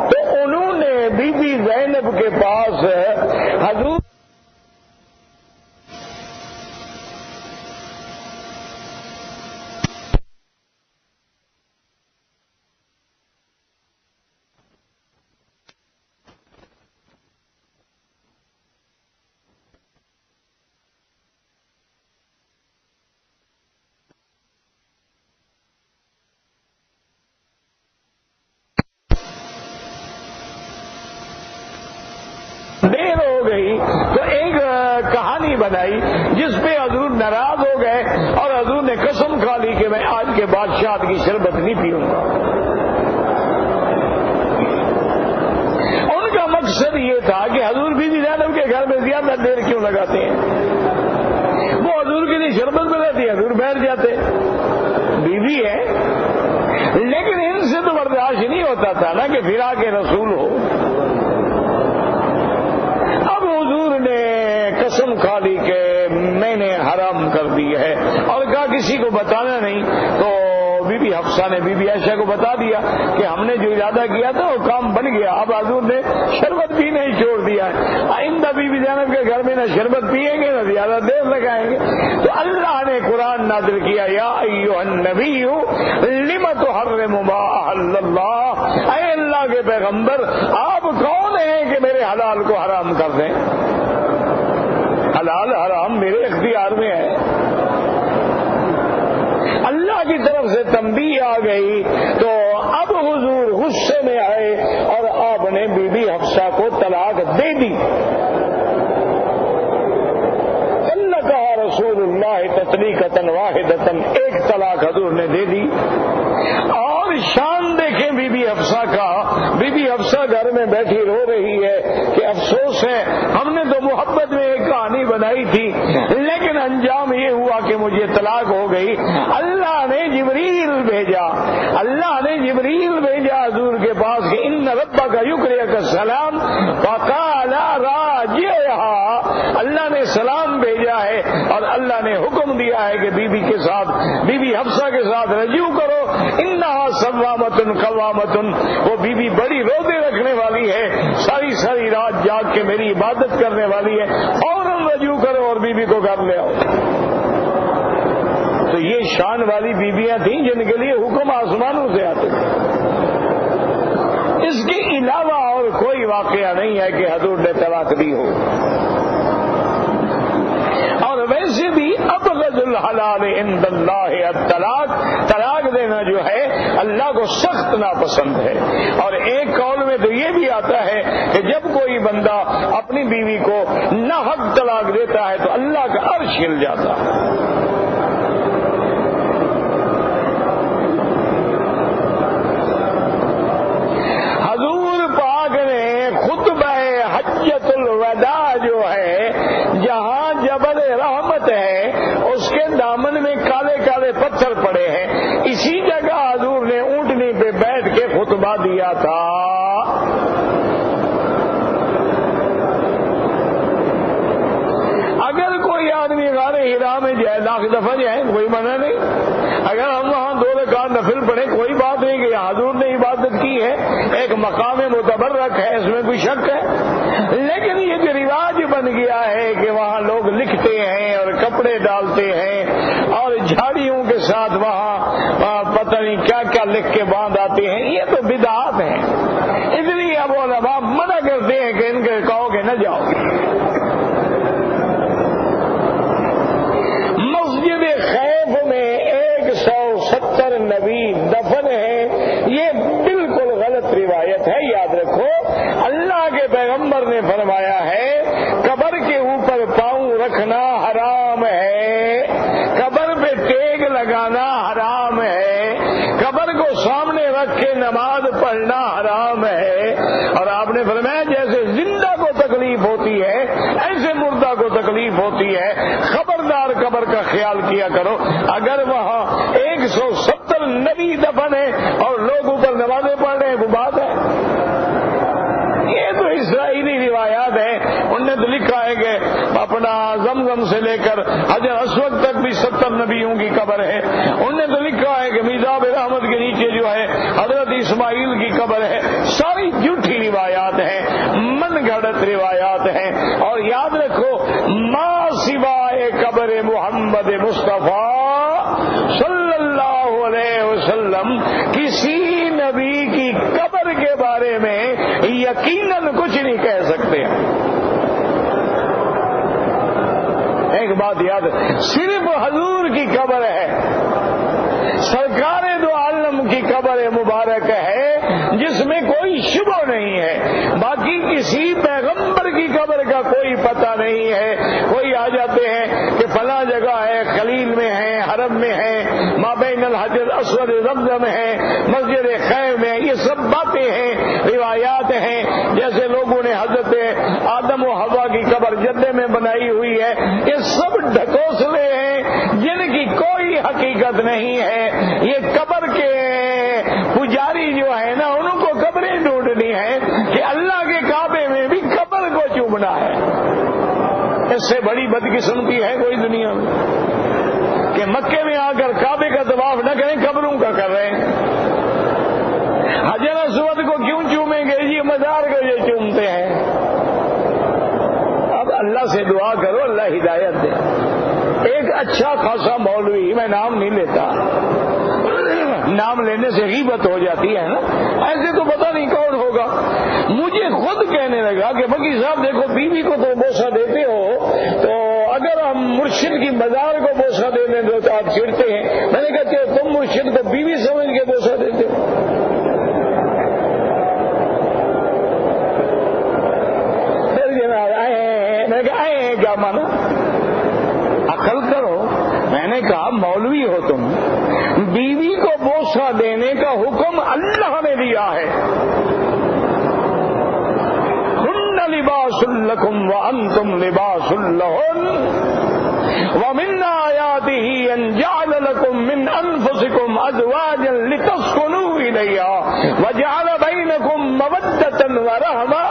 تو انہوں نے بی بی زینب کے پاس حضور دیر ہو گئی تو ایک کہانی بنائی جس پہ حضور ناراض ہو گئے اور حضور نے قسم کھا لی کہ میں آج کے بعد شاد کی شربت نہیں پیوں گا. ان کا مقصد یہ تھا کہ حضور بی بی زینب کے گھر میں زیادہ دیر کیوں لگاتے ہیں، وہ حضور کے لیے شربت بناتی ہے، حضور بیٹھ جاتے، بیوی ہے، لیکن ان سے تو برداشت نہیں ہوتا تھا نا کہ پھرا کے رسول ہو. اب حضور نے قسم کھا لی کہ میں نے حرام کر دی ہے اور کہا کسی کو بتانا نہیں. تو بی بی حفصہ نے بی بی عائشہ کو بتا دیا کہ ہم نے جو ارادہ کیا تھا وہ کام بن گیا، اب حضور نے شربت بھی نہیں چھوڑ دیا ہے، آئندہ بی بی زینب کے گھر میں نہ شربت پیئیں گے نہ زیادہ دیر لگائیں گے. تو اللہ نے قرآن نازل کیا یا ایھا النبی لم تحرم ما احل اللہ، اے اللہ کے پیغمبر آپ کون ہیں کہ میرے حلال کو حرام کر دیں؟ حلال حرام میرے اختیار میں ہے. اللہ کی طرف سے تنبیہ آ گئی تو اب حضور غصے میں آئے اور آپ نے بی بی حفصہ کو طلاق دے دی. طلقها رسول اللہ تطلیقۃ واحدۃ، ایک طلاق حضور نے دے دی. اور شان دیکھیں بی بی حفصہ کا، بی بی حفصہ گھر میں بیٹھی رو رہی ہے کہ افسوس ہے ہم نے تو محبت میں ایک کہانی بنائی تھی لیکن انجام یہ ہوا کہ مجھے طلاق ہو گئی. اللہ نے جبریل بھیجا حضور کے پاس کہ ان ربک یقرئک السلام فقال راجعها، اللہ نے سلام بھیجا ہے اور اللہ نے حکم دیا ہے کہ بی بی کے ساتھ، بی بی حفصہ کے ساتھ رجوع کرو. انہا صوامۃ قوامۃ، وہ بی بی بڑی روزے رکھنے والی ہے، ساری ساری رات جاگ کے میری عبادت کرنے والی ہے، فوراً رجوع کرو اور بی بی کو گھر لے آؤ. تو یہ شان والی بیویاں تھیں جن کے لیے حکم آسمانوں سے آتے تھے. اس کے علاوہ اور کوئی واقعہ نہیں ہے کہ حضور نے طلاق دی ہو. اور ویسے بھی ابغض الحلال عند اللہ الطلاق، طلاق دینا جو ہے اللہ کو سخت ناپسند ہے. اور ایک قول میں تو یہ بھی آتا ہے کہ جب کوئی بندہ اپنی بیوی کو ناحق طلاق دیتا ہے تو اللہ کا عرش ہل جاتا ہے. حضور پاک نے خطبہ حجۃ الوداع جو ہے، جہاں جبل رحمت ہے اس کے دامن میں کالے کالے پتھر پڑے ہیں، اسی جگہ حضور نے اونٹنی پہ بیٹھ کے خطبہ دیا تھا. اگر کوئی ہیرا میں جائے لاکھ دفعہ جائیں کوئی منع نہیں. اگر ہم وہاں 2 رکعت نفل پڑھیں کوئی بات نہیں کہ حضور نے عبادت کی ہے, ایک مقام متبرک ہے, اس میں کوئی شک ہے. لیکن یہ جو رواج بن گیا ہے کہ وہاں لوگ لکھتے ہیں اور کپڑے ڈالتے ہیں اور جھاڑیوں کے ساتھ وہاں پتہ نہیں کیا کیا لکھ کے باندھ آتے ہیں, یہ تو بدعات ہیں. اس لیے اب علماء منع کرتے ہیں کہ ان کے کہو کہ نہ جاؤ. مسجد خیف میں 170 نبی دفن ہیں, یہ بالکل غلط روایت ہے. یاد رکھو اللہ کے پیغمبر نے فرمایا ہے قبر کے اوپر پاؤں رکھنا حرام ہے, قبر پہ ٹیک لگانا حرام ہے, قبر کو سامنے رکھ کے نماز پڑھنا حرام ہے. اور آپ نے فرمایا جیسے زندہ کو تکلیف ہوتی ہے ایسے مردہ کو تکلیف ہوتی ہے, خبردار قبر کا خیال کیا کرو. اگر وہاں 170 نبی دفن ہے اور لوگ اوپر نمازیں پڑھ رہے ہیں وہ بات ہے. یہ تو اسرائیلی روایات ہیں. انہوں نے تو لکھا ہے کہ اپنا زمزم سے لے کر حجر اسود تک بھی 70 نبیوں کی قبر ہے. انہوں نے تو لکھا ہے کہ میزاب رحمت کے نیچے جو ہے حضرت اسماعیل کی قبر ہے. ساری جھوٹی روایات ہیں, من گھڑت روایات ہیں. اور یاد رکھو ما سوائے قبر محمد مصطفیٰ صلی اللہ علیہ وسلم کسی نبی کی قبر کے بارے میں یقیناً کچھ نہیں کہہ سکتے. ایک بات یاد, صرف حضور کی قبر ہے, سرکار دو عالم کی قبر مبارک ہے جس میں کوئی شبہ نہیں ہے. باقی کسی پیغمبر کی قبر کا کوئی پتہ نہیں ہے. کوئی آ جاتے ہیں کہ فلاں جگہ ہے, خلیل میں ہے, حرم میں ہے, مابین الحجر اسود زمزم ہے, مسجد خیف میں, یہ سب باتیں ہیں, روایات ہیں. جیسے لوگوں نے حضرت آدم و حوا کی قبر جدے میں بنائی ہوئی ہے, یہ سب ڈھکوسلے ہیں جن کی کوئی حقیقت نہیں ہے. یہ قبر کے پجاری جو ہے نا انہوں کو قبریں ڈھونڈنی ہے کہ اللہ کے کعبے میں بھی قبر کو چومنا ہے. اس سے بڑی بدقسمتی ہے کوئی دنیا میں کہ مکے میں آ کر کعبے کا طواف نہ کریں, قبروں کا کر رہے ہیں. حجر اسود کو کیوں چومیں گے جی, مزار کو یہ چومتے ہیں. اب اللہ سے دعا کرو اللہ ہدایت دے. ایک اچھا خاصا مولوی, میں نام نہیں لیتا, نام لینے سے غیبت ہو جاتی ہے نا, ایسے تو پتہ نہیں کون ہوگا, مجھے خود کہنے لگا کہ بکی صاحب دیکھو بیوی کو تو بوسہ دیتے ہو, تو اگر ہم مرشد کی مزار کو بوسہ دے دیں تو آپ چڑھتے ہیں. میں نے کہا کہ تم مرشد کو بیوی سمجھ کے بوسہ دیتے ہو. میں نے کہا آئے کیا مانا, عقل کرو. میں نے کہا مولوی ہو تم, بیوی کو بوسہ دینے کا حکم اللہ نے دیا ہے. ہن لباس لکم وانتم لباس لہن ومن آیاتہ ان جعل لکم من انفسکم ازواجا لتسکنوا الیہا وجعل بینکم مودۃ ورحمۃ.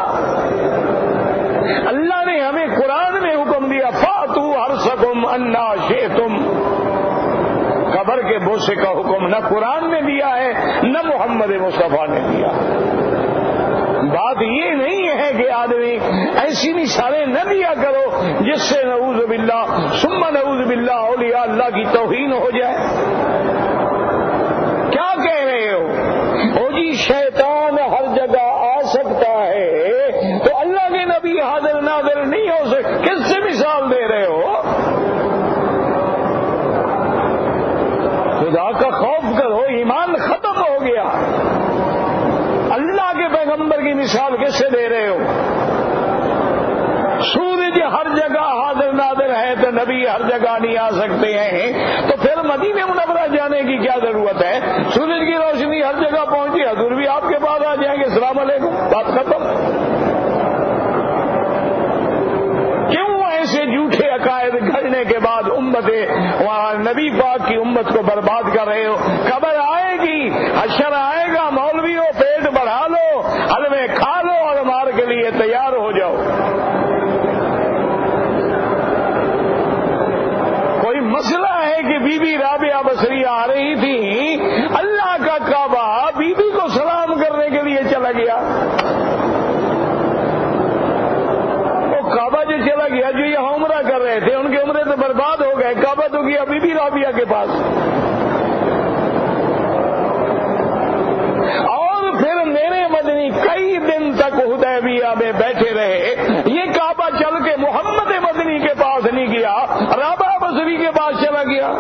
اللہ نے ہمیں قرآن میں حکم دیا فاتوا حرثکم انا شئتم. قبر کے بوسے کا حکم نہ قرآن نے دیا ہے نہ محمد مصطفیٰ نے دیا. بات یہ نہیں ہے کہ آدمی ایسی مثالیں نہ دیا کرو جس سے نعوذ باللہ ثم نعوذ باللہ اولیاء اللہ کی توہین ہو جائے. کیا کہہ رہے ہو؟ او جی شیطان ہر جگہ آ سکتا ہے تو اللہ کے نبی حاضر ناظر نہیں ہو سکتے, کس سے مثال دے رہے ہو؟ خدا کا خوف کرو, ایمان ختم ہو گیا. اللہ کے پیغمبر کی مثال کس سے دے رہے ہو؟ سورج ہر جگہ حاضر ناظر ہے تو نبی ہر جگہ نہیں آ سکتے ہیں, تو پھر مدینہ منورہ جانے کی کیا ضرورت ہے؟ سورج کی روشنی ہر جگہ پہنچی, حضور بھی آپ کے پاس آ جائیں گے, السلام علیکم, بات ختم. کیوں ایسے جھوٹے عقائد گھڑنے کے بعد امت وہاں نبی پاک کی امت کو برباد کر رہے ہو؟ قبر آئے گی, حشر آئے گا, مولویوں پیٹ بڑھا لو, حلوے کھا لو اور مار کے لیے تیار ہو جاؤ. گیا جو یہاں عمرہ کر رہے تھے ان کے عمرے تو برباد ہو گئے، کعبہ تو گیا بی بی رابعہ کے پاس. اور پھر میرے مدنی کئی دن تک حدیبیہ میں بیٹھے رہے. یہ کعبہ چل کے محمد مدنی کے پاس نہیں گیا، رابعہ بصری کے پاس چلا گیا.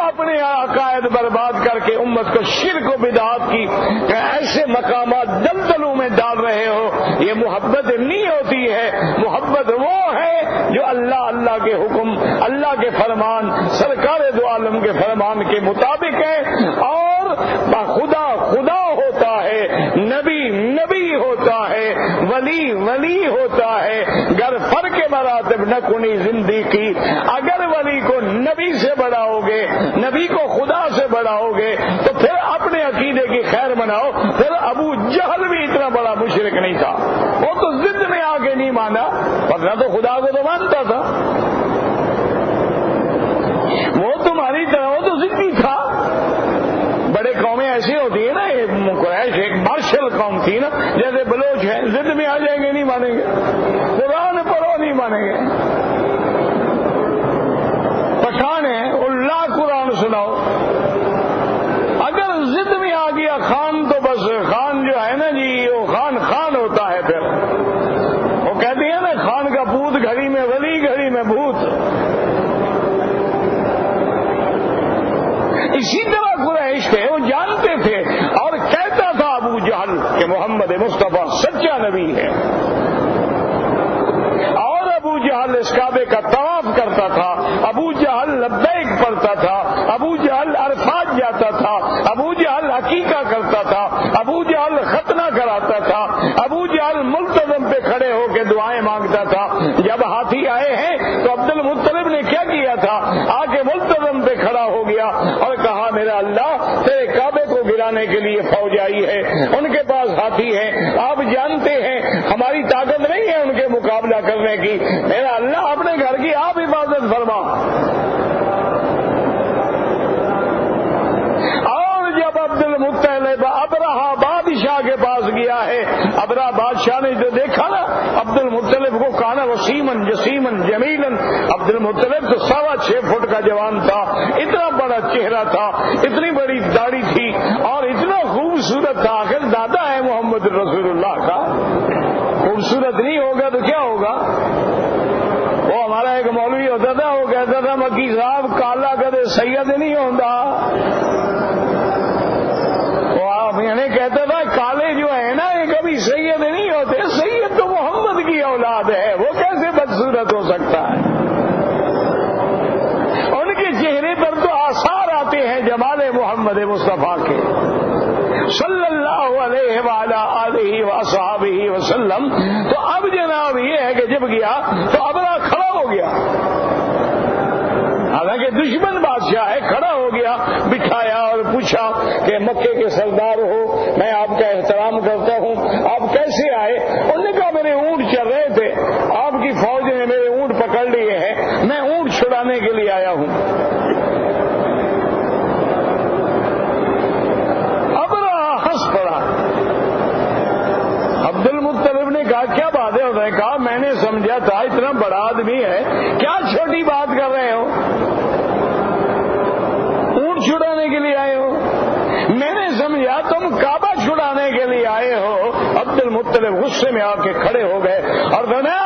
اپنے عقائد برباد کر کے امت کو شرک و بدعات کی ایسے مقامات دلدلوں میں ڈال رہے ہو؟ یہ محبت نہیں ہوتی ہے. محبت وہ ہے جو اللہ کے حکم، اللہ کے فرمان، سرکار دو عالم کے فرمان کے مطابق ہے. اور خدا خدا ہوتا ہے، نبی ہوتا ہے، ولی ہوتا ہے. گر فرق مراتب نہ کنی زندگی. اگر ولی کو نبی سے بڑھاؤ گے، نبی کو خدا سے بڑھاؤ گے تو پھر اپنے عقیدے کی خیر مناؤ. پھر ابو جہل بھی اتنا بڑا مشرک نہیں تھا، وہ تو ضد میں آ کے نہیں مانا، ورنہ تو خدا کو تو مانتا تھا. وہ تمہاری طرح وہ تو ضدی تھا. بڑے قومیں ایسی ہوتی ہیں نا، قریش ایک مارشل قوم تھی نا، جیسے بلوچ ہیں، ضد میں آ جائیں گے نہیں مانیں گے، قرآن پڑھو نہیں مانیں گے. پٹھان ہے اللہ قرآن سناؤ، اگر ضد میں آ گیا خان تو بس خان جو ہے نا جی وہ خان ہوتا ہے. پھر وہ کہتے ہیں نا خان کا پوت گھڑی میں ولی گھڑی میں بھوت. اسی طرح قریش تھے، وہ جانتے تھے. اور کہتا تھا ابو جہل کہ محمد مصطفیٰ سچا نبی ہے. اور ابو جہل اس کعبے کا طواف کرتا تھا، ابو جہل لبیک پڑھتا تھا، ابو جہل عرفات جاتا تھا، ابو جہل عقیقہ کرتا تھا، ابو جہل ختنہ کراتا تھا، ابو جہل ملتزم پہ کھڑے ہو کے دعائیں مانگتا تھا. جب ہاتھی آئے ہیں تو عبد المطلب نے کیا کیا تھا؟ آ کے ملتزم پہ کھڑا ہو گیا اور کہا میرا اللہ تیرے کعبے کو گرانے کے لیے فوج آئی ہے، ان کے پاس ہاتھی ہے، آپ جانتے ہیں ہماری طاقت نہیں ہے ان کے مقابلہ کرنے کی، میرا اللہ اپنے گھر کی آپ حفاظت فرما. اور جب عبد المطلب ابرہا بادشاہ کے پاس گیا ہے، ابرہا بادشاہ نے جو دیکھا نا عبد المطلب کو، کانا وسیمن جسیمن جمیلن. عبد المطلب تو 6.25 فٹ کا جوان تھا، اتنا بڑا چہرہ تھا، اتنی بڑی داڑھی تھی اور اتنا خوبصورت تھا. آخر دادا ہے محمد رسول اللہ کا، خوبصورت نہیں ہوگا تو کیا ہوگا؟ وہ ہمارا ایک مولوی ہوتا تھا، وہ کہتا تھا مکی صاحب کالا کدے سید نہیں ہوتا. وہ آپ یعنی کہتا تھا کالے جو ہے نا یہ کبھی سید نہیں ہوتے، سید تو محمد کی اولاد ہے، وہ کیسے بدصورت ہو سکتا ہے؟ ان کے چہرے پر تو آثار آتے ہیں جمال محمد مصطفیٰ کے صلی اللہ علیہ وعلا آلہ وصحبہ وسلم. تو اب جناب یہ ہے کہ جب گیا تو ابرا کھڑا ہو گیا، حالانکہ دشمن بادشاہ ہے، کھڑا ہو گیا، بٹھایا اور پوچھا کہ مکے کے سردار ہو، میں آپ کا احترام کرتا ہوں، آپ کیسے آئے؟ انہوں نے کہا میرے اونٹ چل رہے تھے، آپ کی فوج نے میرے اونٹ پکڑ لیے ہیں، میں اونٹ چھڑانے کے لیے آیا ہوں. پڑا. عبد المطلب نے کہا کیا بات ہے؟ انہوں نے کہا میں نے سمجھا تھا اتنا بڑا آدمی ہے، کیا چھوٹی بات کر رہے ہو، اونٹ چھڑانے کے لیے آئے ہو؟ میں نے سمجھا تم کعبہ چھڑانے کے لیے آئے ہو. عبد المطلب غصے میں آ کے کھڑے ہو گئے اور انا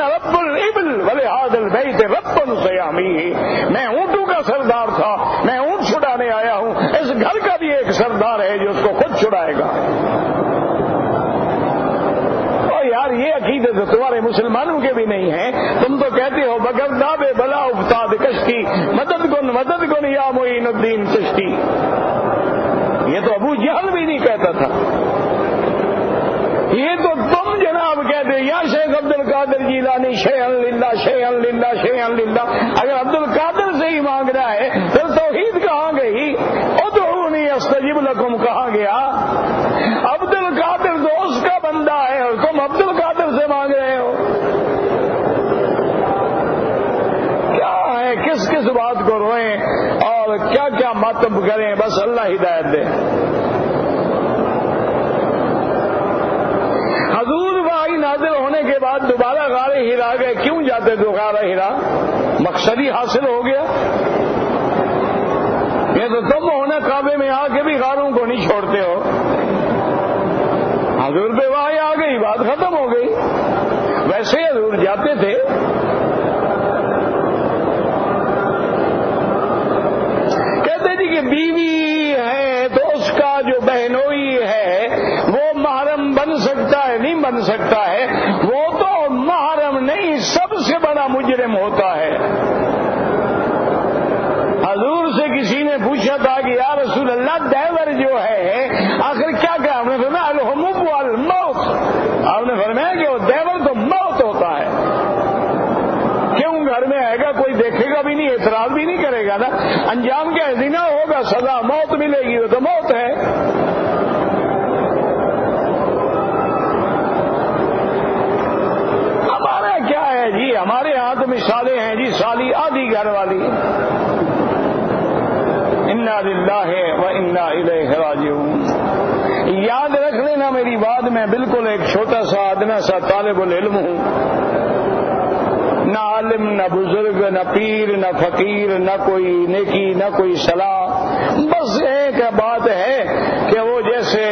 رب الابل ولہذا البیت رب سیامی. میں اونٹوں کا سردار تھا، میں اونٹ چھڑانے آیا ہوں، اس گھر کا بھی ایک سردار ہے جو اس کو خود چھڑائے گا. اور یار یہ عقیدت تو تمہارے مسلمانوں کے بھی نہیں ہے. تم تو کہتے ہو بغیر دابے بلا افتاد کشتی مدد کن یا معین الدین چشتی. یہ تو ابو جہل بھی نہیں کہتا تھا. یہ تو تم جناب کہتے یا شیخ عبد القادر جیلانی شیئن للہ شیئن للہ شیئن للہ. اگر عبد القادر سے ہی مانگ رہا ہے پھر توحید کہاں گئی؟ ادعونی استجب لکم کہاں گیا؟ عبد القادر تو اس کا بندہ ہے اور تم عبد القادر سے مانگ رہے ہو. کیا ہے کس کس بات کو روئیں اور کیا کیا ماتم کریں؟ بس اللہ ہدایت دے. جاتے تو غار ہرا مقصد ہی حاصل ہو گیا. یہ تو تم ہو نا کعبے میں آ کے بھی غاروں کو نہیں چھوڑتے ہو. حضور پہ وہاں آ گئی بات ختم ہو گئی. ویسے حضور جاتے تھے. کہتے جی کہ بیوی ہے تو اس کا جو بہنوئی ہے وہ محرم بن سکتا ہے نہیں بن سکتا ہے. وہ تو محرم نہیں سب سے بڑا مجرم ہوتا ہے. حضور سے کسی نے پوچھا تھا کہ یا رسول اللہ دیور جو ہے آخر کیا کہا؟ آپ نے فرمایا الحمب والموت. آپ نے فرمایا کہ وہ دیور تو موت ہوتا ہے. کیوں؟ گھر میں آئے گا کوئی دیکھے گا بھی نہیں اعتراض بھی نہیں کرے گا نا. انجام کیا ہے؟ زنا ہوگا سزا موت ملے گی. وہ تو موت ہے. ہمارا کیا ہے جی؟ ہمارے ہاں تو مثالیں ہیں جی سالی آدھی گھر والی. انا للہ و انا الیہ راجعون. یاد رکھ لینا میری بات. میں بالکل ایک چھوٹا سا ادنا سا طالب العلم ہوں. نہ عالم نہ بزرگ نہ پیر نہ فقیر نہ کوئی نیکی نہ کوئی صلاح. بس ایک بات ہے کہ وہ جیسے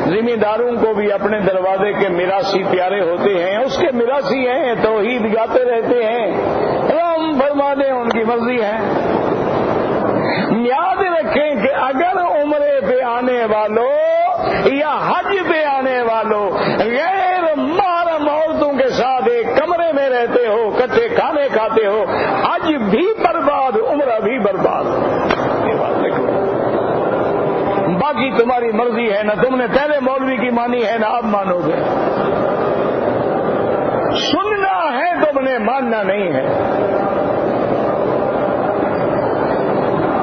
ذمہ داروں کو بھی اپنے دروازے کے میراثی پیارے ہوتے ہیں اس کے میراثی ہیں توحید گاتے رہتے ہیں. ہم فرما دیں ان کی مرضی ہے. یاد رکھیں کہ اگر عمرے پہ آنے والوں یا حج پہ آنے والوں غیر محرم عورتوں کے ساتھ ایک کمرے میں رہتے ہو کچے کھانے کھاتے ہو حج بھی برباد عمرہ بھی برباد. باقی تمہاری مرضی ہے. نہ تم نے پہلے مولوی کی مانی ہے نہ اب مانو گے. سننا ہے تم نے ماننا نہیں ہے.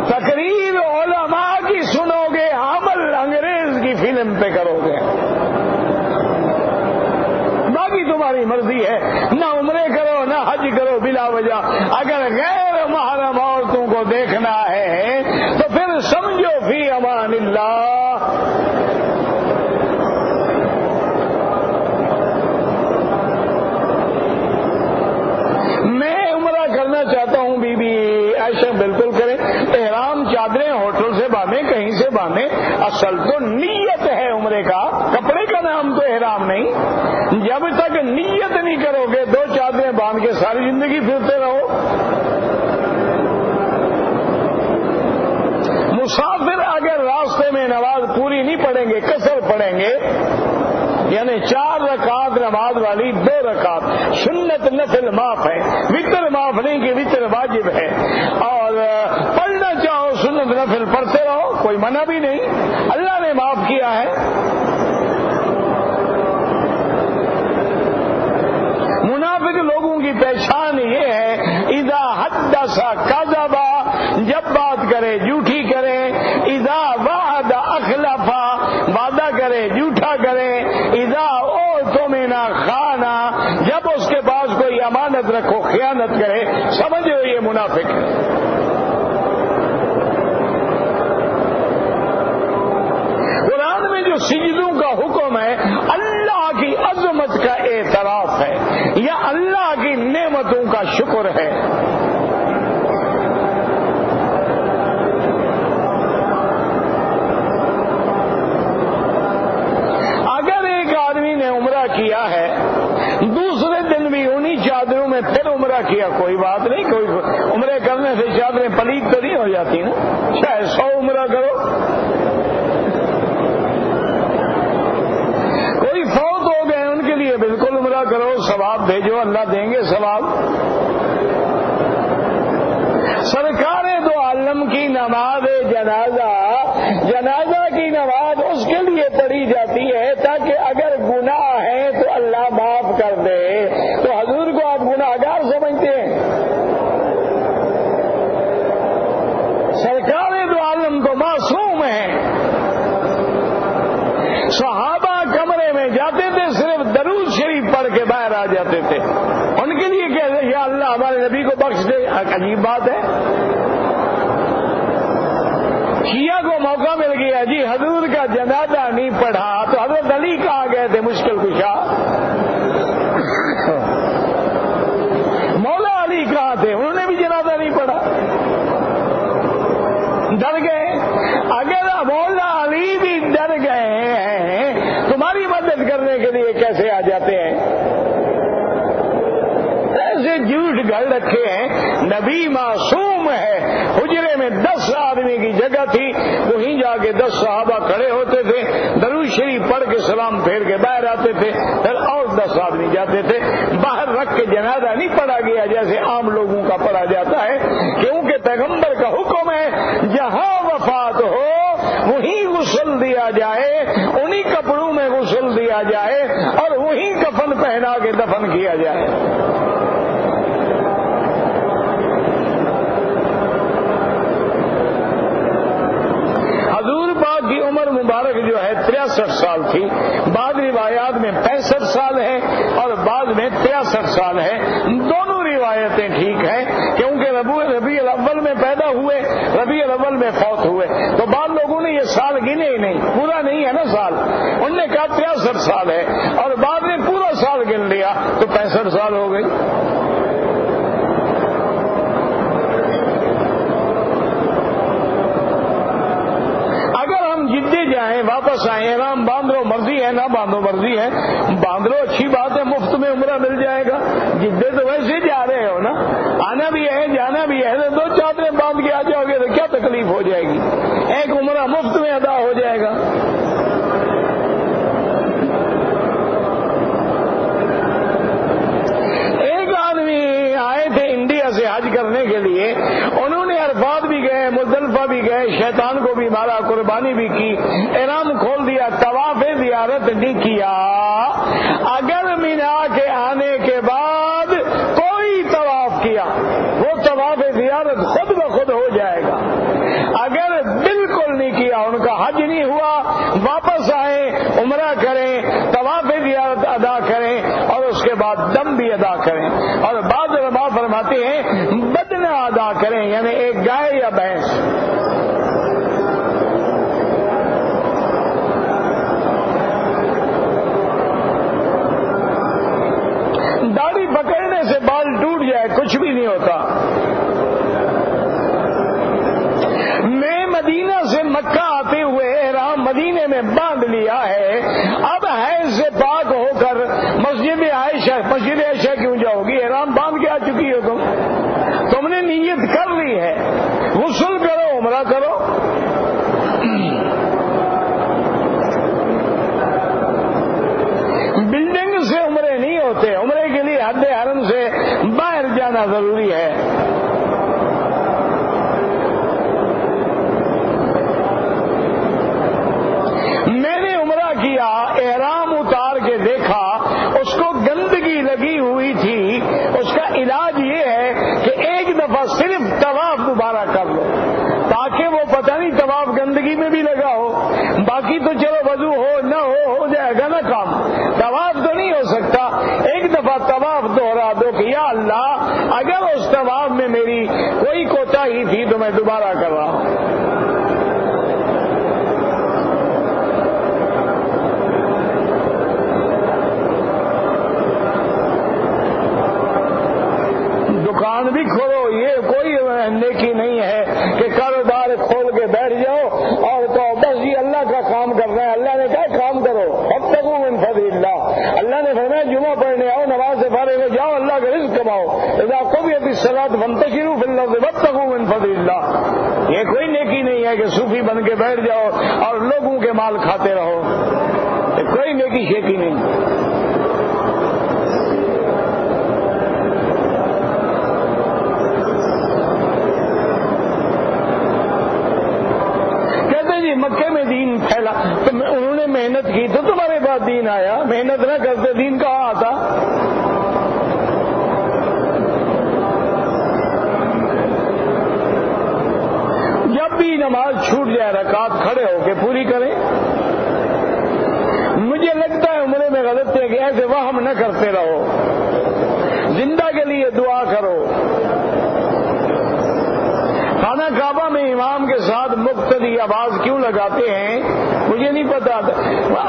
تقریر علماء کی سنو گے عمل انگریز کی فلم پہ کرو گے. باقی تمہاری مرضی ہے. نہ عمرے کرو نہ حج کرو بلا وجہ. اگر غیر محرم عورتوں کو دیکھنا ہے تو پھر سمجھو فی امان اللہ. میں عمرہ کرنا چاہتا ہوں. بی بی عائشہ بالکل کریں. احرام چادریں ہوٹل سے باندھیں کہیں سے باندھیں. اصل تو نیت ہے عمرے کا. کپڑے کا نام تو احرام نہیں. جب تک نیت نہیں کرو گے دو چادریں باندھ کے ساری زندگی پھرتے رہو. مسافر اگر راستے میں نماز پوری نہیں پڑھیں گے قصر پڑھیں گے یعنی 4 رکعت نماز والی 2 رکعت سنت نفل معاف ہے. وتر معاف نہیں کہ وتر واجب ہے. اور پڑھنا چاہو سنت نفل پڑھتے رہو کوئی منع بھی نہیں. اللہ نے معاف کیا ہے. منافق لوگوں کی پہچان یہ ہے اذا حدث کذب جب بات کرے جھوٹی کرے. اذا وعد اخلف وعدہ کرے جھوٹا کرے. اذا اؤتمن خانا جب اس کے پاس کوئی امانت رکھو خیانت کرے. سمجھو یہ منافق ہے. قرآن میں جو سجدوں کا حکم ہے اللہ کی عظمت کا اعتراف ہے یا اللہ کی نعمتوں کا شکر ہے. کیا ہے دوسرے دن بھی انہی چادروں میں پھر عمرہ کیا کوئی بات نہیں. کوئی عمرے کرنے سے چادریں پلید تو نہیں ہو جاتی نا. چاہے 100 عمرہ کرو. کوئی فوت ہو گئے ان کے لیے بالکل عمرہ کرو. ثواب بھیجو اللہ دیں گے ثواب. سرکار دو عالم کی نماز جنازہ کی نماز اس کے لیے پڑھی جاتی ہے تاکہ اگر گناہ ہے تو اللہ معاف کر دے. تو حضور کو آپ گناہگار سمجھتے ہیں؟ سرکار دو عالم تو معصوم ہیں. صحابہ کمرے میں جاتے تھے صرف درود شریف پڑھ کے باہر آ جاتے تھے. ان کے لیے کہ یا اللہ ہمارے نبی کو بخش دے. عجیب بات ہے. شیعہ کو موقع مل گیا جی حضور کا جنازہ نہیں پڑھا تو حضرت علی کہاں گئے تھے مشکل کشا. مولا کیسے آ جاتے ہیں؟ ایسے جھوٹ گھڑ رکھے ہیں. نبی معصوم ہے. حجرے میں 10 آدمی کی جگہ تھی, وہیں جا کے 10 صحابہ کھڑے ہوتے تھے, درود شریف پڑھ کے سلام پھیر کے باہر آتے تھے, پھر اور 10 آدمی جاتے تھے. باہر رکھ کے جنازہ نہیں پڑھا گیا جیسے عام لوگوں کا پڑھا جاتا ہے, کیونکہ پیغمبر کا حکم ہے جہاں وفات ہو وہیں غسل دیا جائے, انہی کپڑوں میں غسل دیا جائے اور وہیں کفن پہنا کے دفن کیا جائے. حضور پاک کی عمر مبارک جو ہے 63 سال تھی. بعض روایات میں 65 سال ہے اور بعض میں 63 سال ہے. دونوں روایتیں ٹھیک ہیں, کیونکہ ربیع الاول میں پیدا ہوئے, ربیع الاول میں فوت ہوئے. تو بعض لوگوں نے یہ سال گنے ہی نہیں, پورا نہیں ہے نا سال, انہوں نے کہا 63 سال ہے, اور بعد میں پورا سال گن لیا تو 65 سال ہو گئی. جدے جائیں واپس آئیں, احرام باندھ لو, مرضی ہے نہ باندھو مرضی ہے, باندھ لو اچھی بات ہے, مفت میں عمرہ مل جائے گا. جدے تو ویسے جا رہے ہو نا, آنا بھی ہے جانا بھی ہے, 2 چادریں باندھ کے آ جاؤ گے تو کیا تکلیف ہو جائے گی, ایک عمرہ مفت میں ادا ہو جائے گا. ایک آدمی آئے تھے انڈیا سے حج کرنے کے لیے, انہوں نے عرفات بھی گئے, مزدلفہ بھی گئے, شیطان کو بھی مارا, قربانی بھی کی, احرام کھول دیا, طواف زیارت نہیں کیا. اگر مینا کے آنے کے بعد کوئی طواف کیا وہ طواف زیارت خود بخود ہو جائے گا. اگر بالکل نہیں کیا, ان کا حج نہیں ہوا, واپس آئیں, عمرہ کریں, طواف زیارت ادا کریں اور اس کے بعد دم بھی ادا کریں. اور بعض علماء فرماتے ہیں بدنہ ادا کریں, یعنی ایک گائے یا بھینس. داڑھی پکڑنے سے بال ٹوٹ جائے کچھ بھی نہیں ہوتا. میں مدینہ سے مکہ آتے ہوئے احرام مدینے میں باندھ لیا ہے, اب حیض سے پاک ہو کر مسجد عائشہ کیوں جاؤ گی؟ احرام باندھ کے آ چکی ہو تم نے نیت کر لی ہے, غسل کرو, عمرہ کرو. بلڈنگ سے عمرے نہیں ہوتے, عمرے کے لیے حد حرم سے باہر جانا ضروری ہے. میں نے عمرہ کیا, احرام اتار کے دیکھا اس کو گندگی لگی ہوئی تھی. اس کا علاج یہ ہے کہ ایک دفعہ صرف طواف دوبارہ کر لو, تاکہ وہ پتہ نہیں طواف گندگی میں بھی لگا ہو. باقی تو چلو وضو ہو نہ ہو جائے گا نا کام, طواف تو نہیں ہو سکتا. ایک دفعہ طواف دوہرا دو کہ یا اللہ اگر اس طواف میں میری کوئی کوتاہی تھی تو میں دوبارہ کر رہا ہوں. دکان بھی کھولو, یہ کوئی نیکی نہیں ہے کہ کاروبار کھول کے بیٹھ جاؤ اور تو بس یہ اللہ کا کام کرنا ہے. اللہ نے کہا کام کرو, فابتغوا من فضل اللہ. اللہ نے فرمایا جمعہ پڑھنے آؤ, نماز سے فارغ ہو جاؤ, اللہ کا رزق کماؤ. اذا قضیت الصلاۃ فانتشروا فی الارض وابتغوا من فضل اللہ. یہ کوئی نیکی نہیں ہے کہ صوفی بن کے بیٹھ جاؤ اور لوگوں کے مال کھاتے رہو, یہ کوئی نیکی شیکی نہیں. مکے میں دین پھیلا تو انہوں نے محنت کی تو تمہارے پاس دین آیا, محنت نہ کرتے دین کہاں آتا. جب بھی نماز چھوٹ جائے رکعت کھڑے ہو کے پوری کریں. مجھے لگتا ہے عمرے میں غلط ہے کہ ایسے وہم نہ کرتے رہو, زندہ کے لیے دعا کرو. خانہ کعبہ میں امام کے ساتھ مقتدی آواز کیوں لگاتے ہیں مجھے نہیں پتا.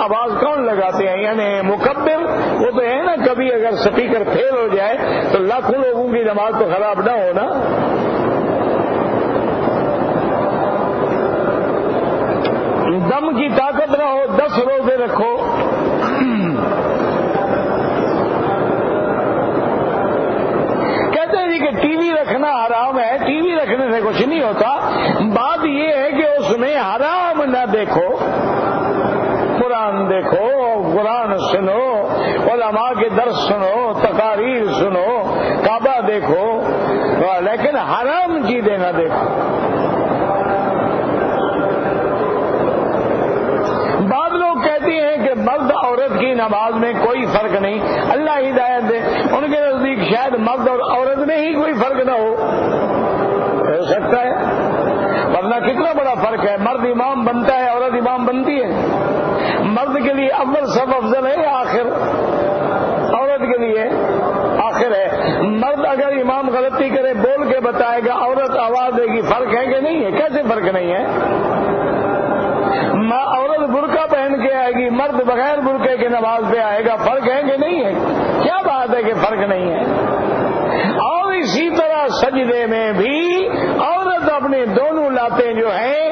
آواز کون لگاتے ہیں, یعنی مکبر وہ تو ہے نا, کبھی اگر سپیکر فیل ہو جائے تو لاکھوں لوگوں کی نماز تو خراب نہ ہو نا. دم کی طاقت نہ ہو 10 روزے رکھو, دیکھنے سے کچھ نہیں ہوتا. بات یہ ہے کہ اس میں حرام نہ دیکھو، قرآن دیکھو، قرآن سنو، علماء کے درس سنو، تقاریر سنو، کعبہ دیکھو، لیکن حرام چیزیں نہ دیکھو. بعض لوگ کہتے ہیں کہ مرد عورت کی نماز میں کوئی فرق نہیں، اللہ ہدایت دے. ان کے نزدیک شاید مرد اور عورت میں ہی کوئی فرق نہ ہو سکتا ہے، ورنہ کتنا بڑا فرق ہے. مرد امام بنتا ہے، عورت امام بنتی ہے. مرد کے لیے اول صف افضل ہے یا آخر؟ عورت کے لیے آخر ہے. مرد اگر امام غلطی کرے بول کے بتائے گا، عورت آواز دے گی. فرق ہے کہ نہیں ہے؟ کیسے فرق نہیں ہے؟ عورت برقع پہن کے آئے گی، مرد بغیر برقعے کے نماز پہ آئے گا. فرق ہے کہ نہیں ہے؟ کیا بات ہے کہ فرق نہیں ہے؟ اور اسی طرح سجدے میں بھی عورت اپنے دونوں لاتیں جو ہیں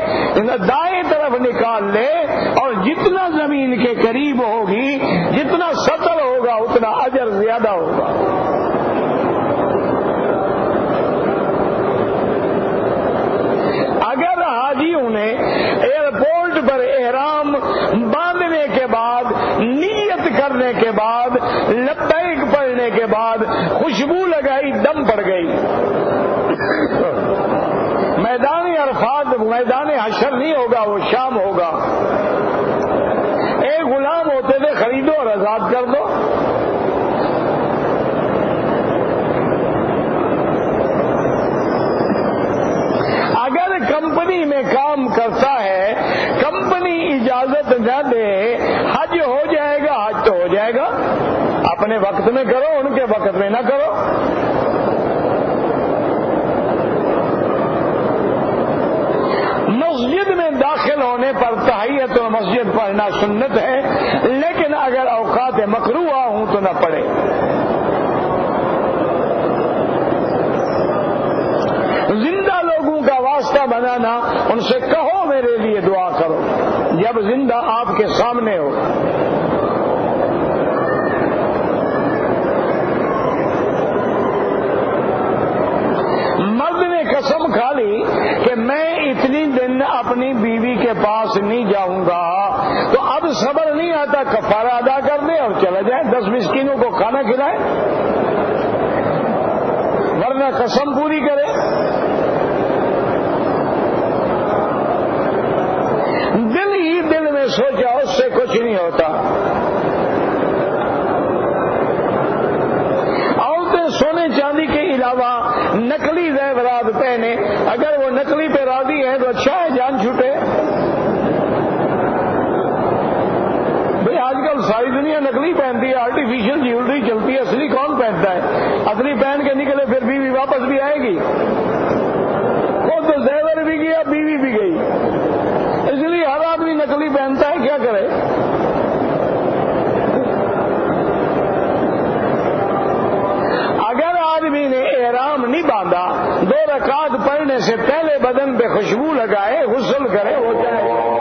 دائیں طرف نکال لے، اور جتنا زمین کے قریب ہوگی، جتنا سطر ہوگا، اتنا اجر زیادہ ہوگا. اگر حاجیوں نے ایئرپورٹ پر احرام باندھنے کے بعد، نیت کرنے کے بعد، لبیک پڑھنے کے بعد خوشبو لگائی، دم پڑ گئی، میدان عرفات میدان حشر نہیں ہوگا، وہ شام ہوگا. ایک غلام ہوتے تھے، خریدو اور آزاد کر دو. اگر کمپنی میں کام کرتا ہے، کمپنی اجازت نہ دے، حج ہو جائے گا. حج تو ہو جائے گا، اپنے وقت میں کرو، ان کے وقت میں نہ کرو. مسجد میں داخل ہونے پر تحیت المسجد پڑھنا سنت ہے، لیکن اگر اوقات مکروہ ہوں تو نہ پڑھے. زندہ لوگوں کا واسطہ بنانا، ان سے کہو میرے لیے دعا کرو جب زندہ آپ کے سامنے ہو. مرد نے قسم کھا لی کہ میں اتنی دن اپنی بیوی کے پاس نہیں جاؤں گا، تو اب صبر نہیں آتا، کفارہ ادا کر دے اور چلا جائے، 10 مسکینوں کو کھانا کھلائے، ورنہ قسم پوری کرے. دل ہی دل میں سوچا اس سے کچھ نہیں ہوتا. عورتیں سونے چاندی کے علاوہ نقلی زیورات پہنے، اگر وہ نقلی پہ راضی ہے تو اچھا ہے، جان چھوٹے. بھئی آج کل ساری دنیا نقلی پہنتی ہے، آرٹیفیشل جیولری چلتی ہے، اصلی کون پہنتا ہے؟ اصلی پہن کے نکلے پھر بیوی واپس بھی آئے گی. خود تو زیور بھی گیا، بیوی بھی گئی. اس لیے ہر آدمی نقلی پہنتا ہے، کیا کرے؟ اگر آدمی نے احرام نہیں باندھا، 2 رکعت پڑھنے سے پہلے بدن پہ خوشبو لگائے، غسل کرے، ہو جائے.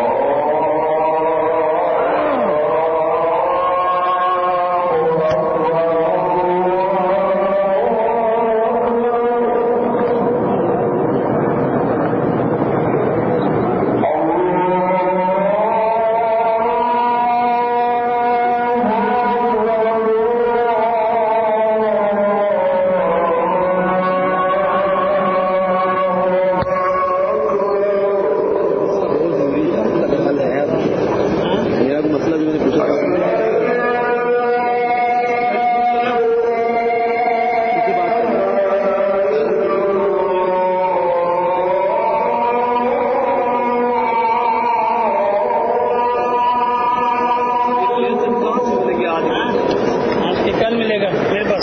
کل ملے گا.